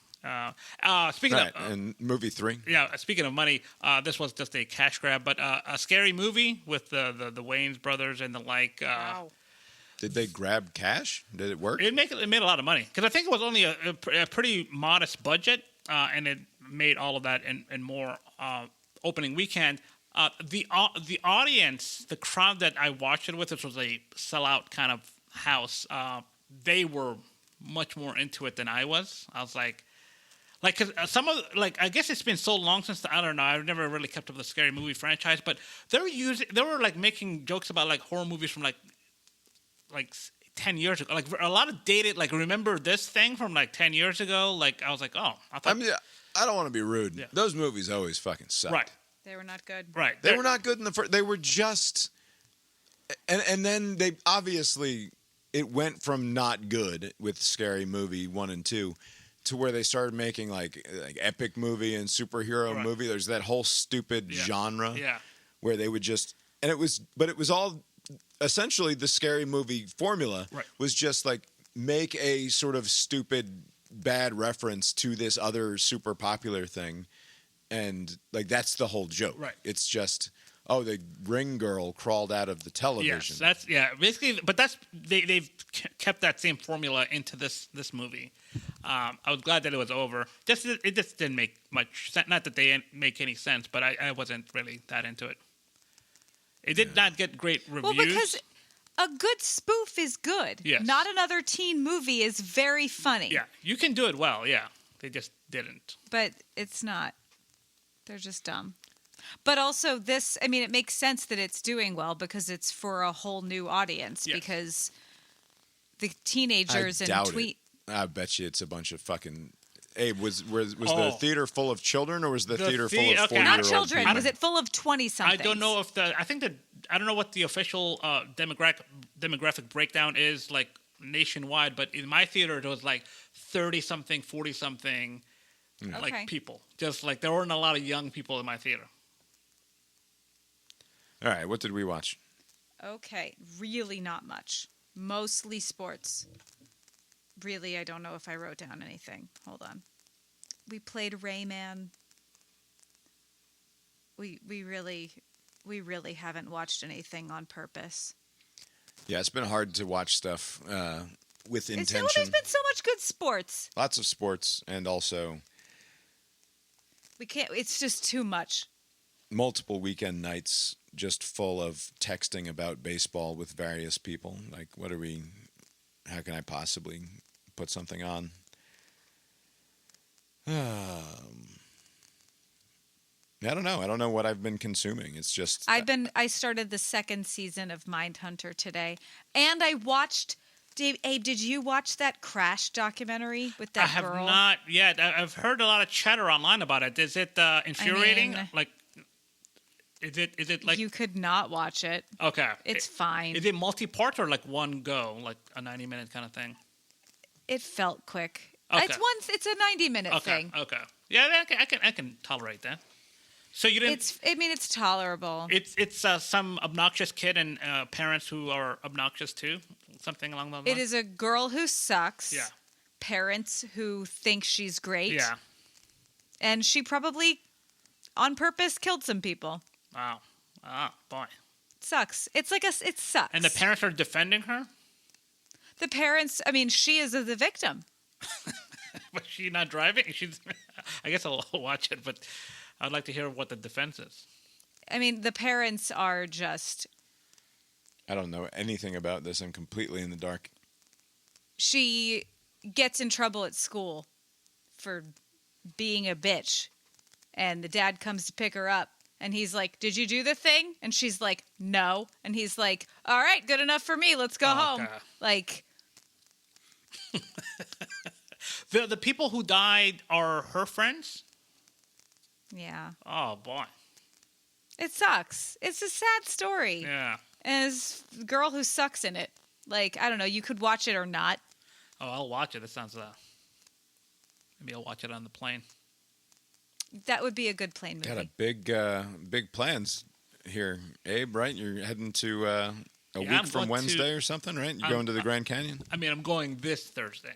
Speaking of and movie 3. Yeah, speaking of money, this was just a cash grab, but a scary movie with the Wayans brothers and the like. Wow. Did they grab cash? Did it work? It made a lot of money, because I think it was only a pretty modest budget, and it made all of that and more opening weekend. The audience, the crowd that I watched it with, this was a sellout kind of house. They were much more into it than I was. I was like, because some of I guess it's been so long since I don't know. I've never really kept up with the scary movie franchise, but they were like making jokes about like horror movies from like 10 years ago. Like a lot of dated, like, remember this thing from like 10 years ago? Like I was like, oh, I don't want to be rude. Yeah. Those movies always fucking sucked. Right. They were not good. Right. They were not good in the first. They were just, and then they obviously it went from not good with Scary Movie 1 and 2 to where they started making like epic movie and superhero movie. There's that whole stupid genre where they would just, and it was all essentially the Scary Movie formula was just like make a sort of stupid bad reference to this other super popular thing. And like that's the whole joke. Right. It's just the ring girl crawled out of the television. Yes, that's basically. But that's they've kept that same formula into this movie. I was glad that it was over. It just didn't make much sense. Not that they didn't make any sense, but I wasn't really that into it. It did not get great reviews. Well, because a good spoof is good. Yes. Not another teen movie is very funny. Yeah, you can do it well. Yeah, they just didn't. But it's not. They're just dumb. But also this, I mean, it makes sense that it's doing well because it's for a whole new audience because the teenagers and tweet. I bet you it's a bunch of fucking. Hey, was the theater full of children or was the theater full of 40-year-old Not children. people? Was it full of 20-somethings? I don't know if I don't know what the official demographic breakdown is like nationwide, but in my theater it was like 30-something, 40-something. Like people, just like there weren't a lot of young people in my theater. All right, what did we watch? Okay, really not much. Mostly sports. Really, I don't know if I wrote down anything. Hold on. We played Rayman. We really haven't watched anything on purpose. Yeah, it's been hard to watch stuff with intention. There's been so much good sports. Lots of sports and also. We can't. It's just too much. Multiple weekend nights just full of texting about baseball with various people. Like, how can I possibly put something on? I don't know. I don't know what I've been consuming. It's just. I started the second season of Mindhunter today, and I watched. Abe, did you watch that Crash documentary with that girl? I have not yet. I've heard a lot of chatter online about it. Is it infuriating? Is it like you could not watch it? Okay, it's fine. Is it multi-part or like one go, like a 90-minute kind of thing? It felt quick. Okay. It's a 90-minute thing. Okay. Yeah, I can tolerate that. So you didn't. It's tolerable. It's some obnoxious kid and parents who are obnoxious too. Something along those lines. It is a girl who sucks. Yeah. Parents who think she's great. Yeah. And she probably, on purpose, killed some people. Wow. Ah, boy. It sucks. It sucks. And the parents are defending her? The parents, she is the victim. But she's not driving? I guess I'll watch it, but I'd like to hear what the defense is. The parents are just... I don't know anything about this. I'm completely in the dark. She gets in trouble at school for being a bitch. And the dad comes to pick her up. And he's like, "Did you do the thing?" And she's like, "No." And he's like, "All right, good enough for me. Let's go home." Like... The people who died are her friends? Yeah. Oh, boy. It sucks. It's a sad story. Yeah. And there's a girl who sucks in it. Like, I don't know, you could watch it or not. Oh, I'll watch it. That sounds... maybe I'll watch it on the plane. That would be a good plane movie. Got a big plans here, Abe, right? You're heading to a week from Wednesday or something, right? You're going to the Grand Canyon? I'm going this Thursday.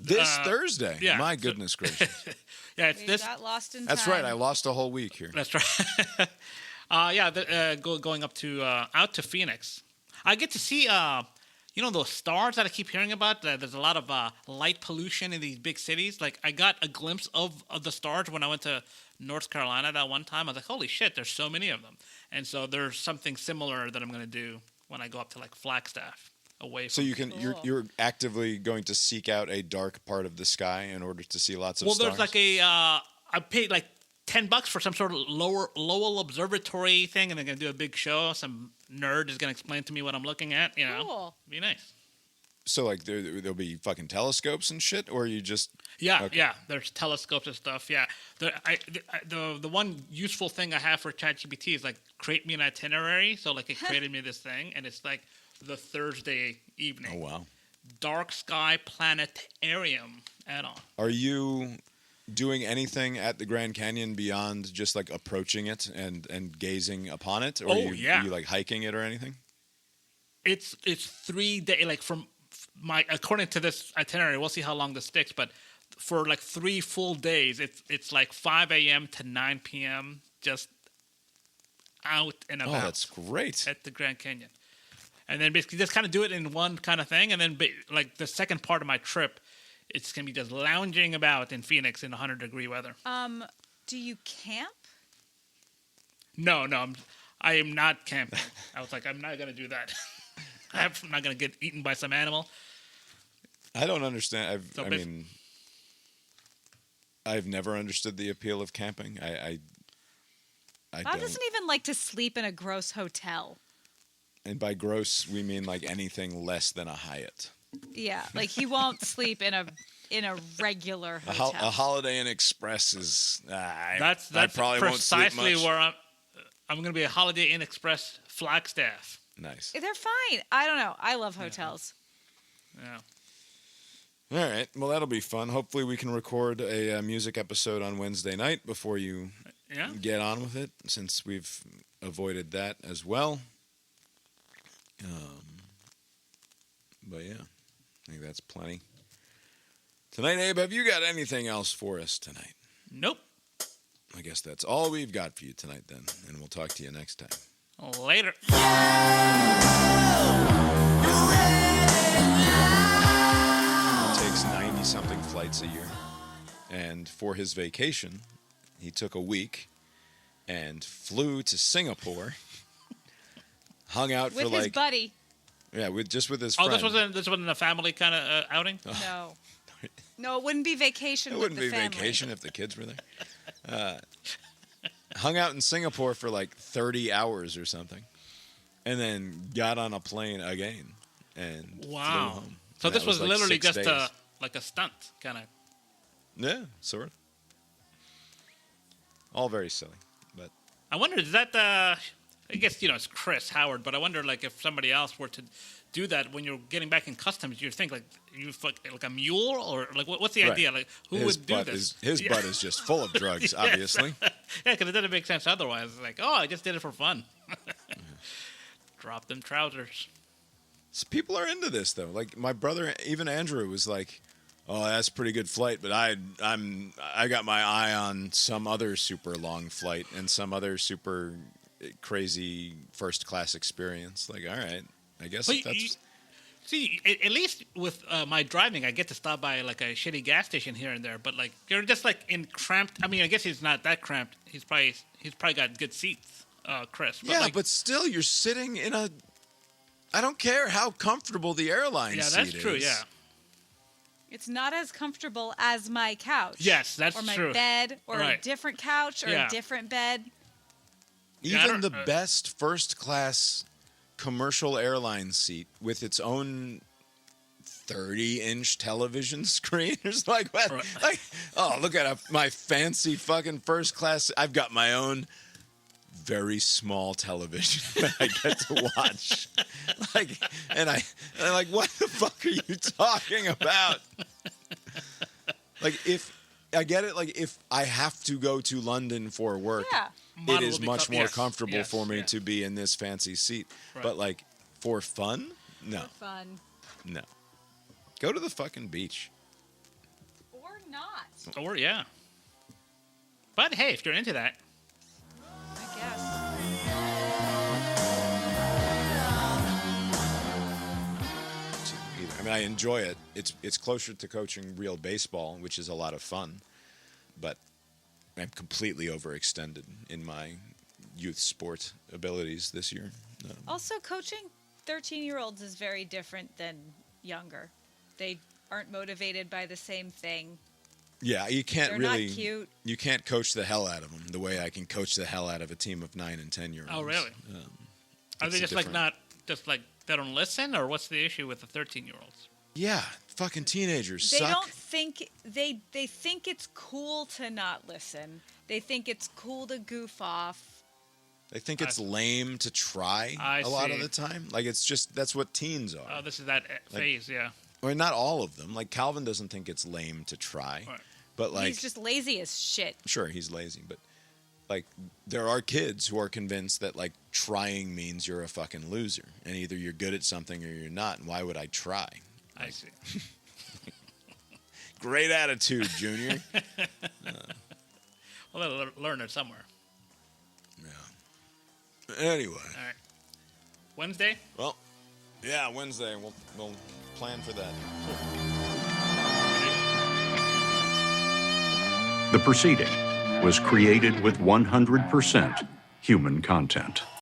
Thursday? Yeah. My goodness gracious. Yeah, it's this. Got lost in That's time. right. I lost a whole week here. That's right. Going up to out to Phoenix. I get to see those stars that I keep hearing about. There's a lot of light pollution in these big cities. Like I got a glimpse of the stars when I went to North Carolina that one time. I was like, holy shit, there's so many of them. And so there's something similar that I'm going to do when I go up to like Flagstaff. Away from you're actively going to seek out a dark part of the sky in order to see lots of stars? Well, there's like I paid like $10 for some sort of Lowell Observatory thing, and they're going to do a big show. Some nerd is going to explain to me what I'm looking at. Cool. Be nice. So like there'll be fucking telescopes and shit, or you just Yeah, okay. yeah. There's telescopes and stuff. Yeah. The one useful thing I have for ChatGPT is like create me an itinerary. So like it created me this thing, and it's like the Thursday evening. Oh wow. Dark Sky Planetarium add-on. Are you doing anything at the Grand Canyon beyond just like approaching it and gazing upon it, or are you like hiking it or anything? It's 3 days. Like from my according to this itinerary, we'll see how long this sticks, but for like 3 full days, it's like 5 a.m. to 9 p.m. just out and about. Oh, that's great. At the Grand Canyon. And then basically just kind of do it in one kind of thing. And then like the second part of my trip, it's going to be just lounging about in Phoenix in 100-degree weather. Do you camp? No, I am not camping. I was like, I'm not going to do that. I'm not going to get eaten by some animal. I don't understand. I've never understood the appeal of camping. I Bob don't. doesn't even like to sleep in a gross hotel. And by gross, we mean like anything less than a Hyatt. Yeah, like he won't sleep in a regular hotel. A Holiday Inn Express is. That's I probably precisely won't sleep much. where I'm going to be a Holiday Inn Express Flagstaff. Nice. They're fine. I don't know. I love hotels. Yeah. All right. Well, that'll be fun. Hopefully, we can record a music episode on Wednesday night before you get on with it, since we've avoided that as well. But yeah, I think that's plenty. Tonight, Abe, have you got anything else for us tonight? Nope. I guess that's all we've got for you tonight then, and we'll talk to you next time. Later. Takes 90-something flights a year. And for his vacation, he took a week and flew to Singapore, hung out with for his like... buddy. Yeah, with his friend. Oh, this wasn't a family kind of outing? No. No, it wouldn't be vacation. It with wouldn't the be family. vacation if the kids were there. Hung out in Singapore for like 30 hours or something, and then got on a plane again and flew home. So And this that was like literally 6 just days. like a stunt kind of. Yeah, sort of. All very silly, but I wonder, is that I guess it's Chris Howard, but I wonder like if somebody else were to do that when you're getting back in customs, you think like like a mule, or like what's the idea? Like who would do this? His butt is just full of drugs, obviously. Yeah, because it doesn't make sense otherwise. It's like, oh, I just did it for fun. Drop them trousers. So people are into this though. Like my brother, even Andrew, was like, "Oh, that's a pretty good flight," but I got my eye on some other super long flight and some other super crazy first class experience. Like, all right, I guess that's. See, at least with my driving, I get to stop by like a shitty gas station here and there. But like you're just like in cramped. I mean, I guess he's not that cramped. He's probably got good seats, Chris. But But still, you're sitting in a. I don't care how comfortable the airline seat is. Yeah, that's true. Yeah. It's not as comfortable as my couch. Yes, that's true. Or my true. bed, or Right. a different couch, or a different bed. Even the best first class commercial airline seat with its own 30-inch television screen is like, what? Right. Like, oh, look at my fancy fucking first class. I've got my own very small television that I get to watch. And I'm like, what the fuck are you talking about? Like, if I get it, like if I have to go to London for work, it is much more comfortable for me to be in this fancy seat. Right. But like for fun, no. For fun. No. Go to the fucking beach. Or not. Or yeah. But hey, if you're into that. I guess. I mean, I enjoy it. It's closer to coaching real baseball, which is a lot of fun. But I'm completely overextended in my youth sport abilities this year. Also, coaching 13-year-olds is very different than younger. They aren't motivated by the same thing. Yeah, you can't They're really. not cute. You can't coach the hell out of them the way I can coach the hell out of a team of 9 and 10-year-olds. Oh, really? Are they just like not just like they don't listen, or what's the issue with the 13-year-olds? Yeah, fucking teenagers They suck. don't think they think it's cool to not listen. They think it's cool to goof off. They think it's lame to try I a lot of see. the time. Like, it's just, that's what teens are. Oh, this is that phase, yeah. I mean, not all of them. Like, Calvin doesn't think it's lame to try. Right. But, like, He's just lazy as shit. sure, he's lazy. But, like, there are kids who are convinced that, like, trying means you're a fucking loser. And either you're good at something or you're not. And why would I try? I see. Great attitude, Junior. Well, they'll learn it somewhere. Anyway. All right. Wednesday? Well, yeah, Wednesday. We'll plan for that. The proceeding was created with 100% human content.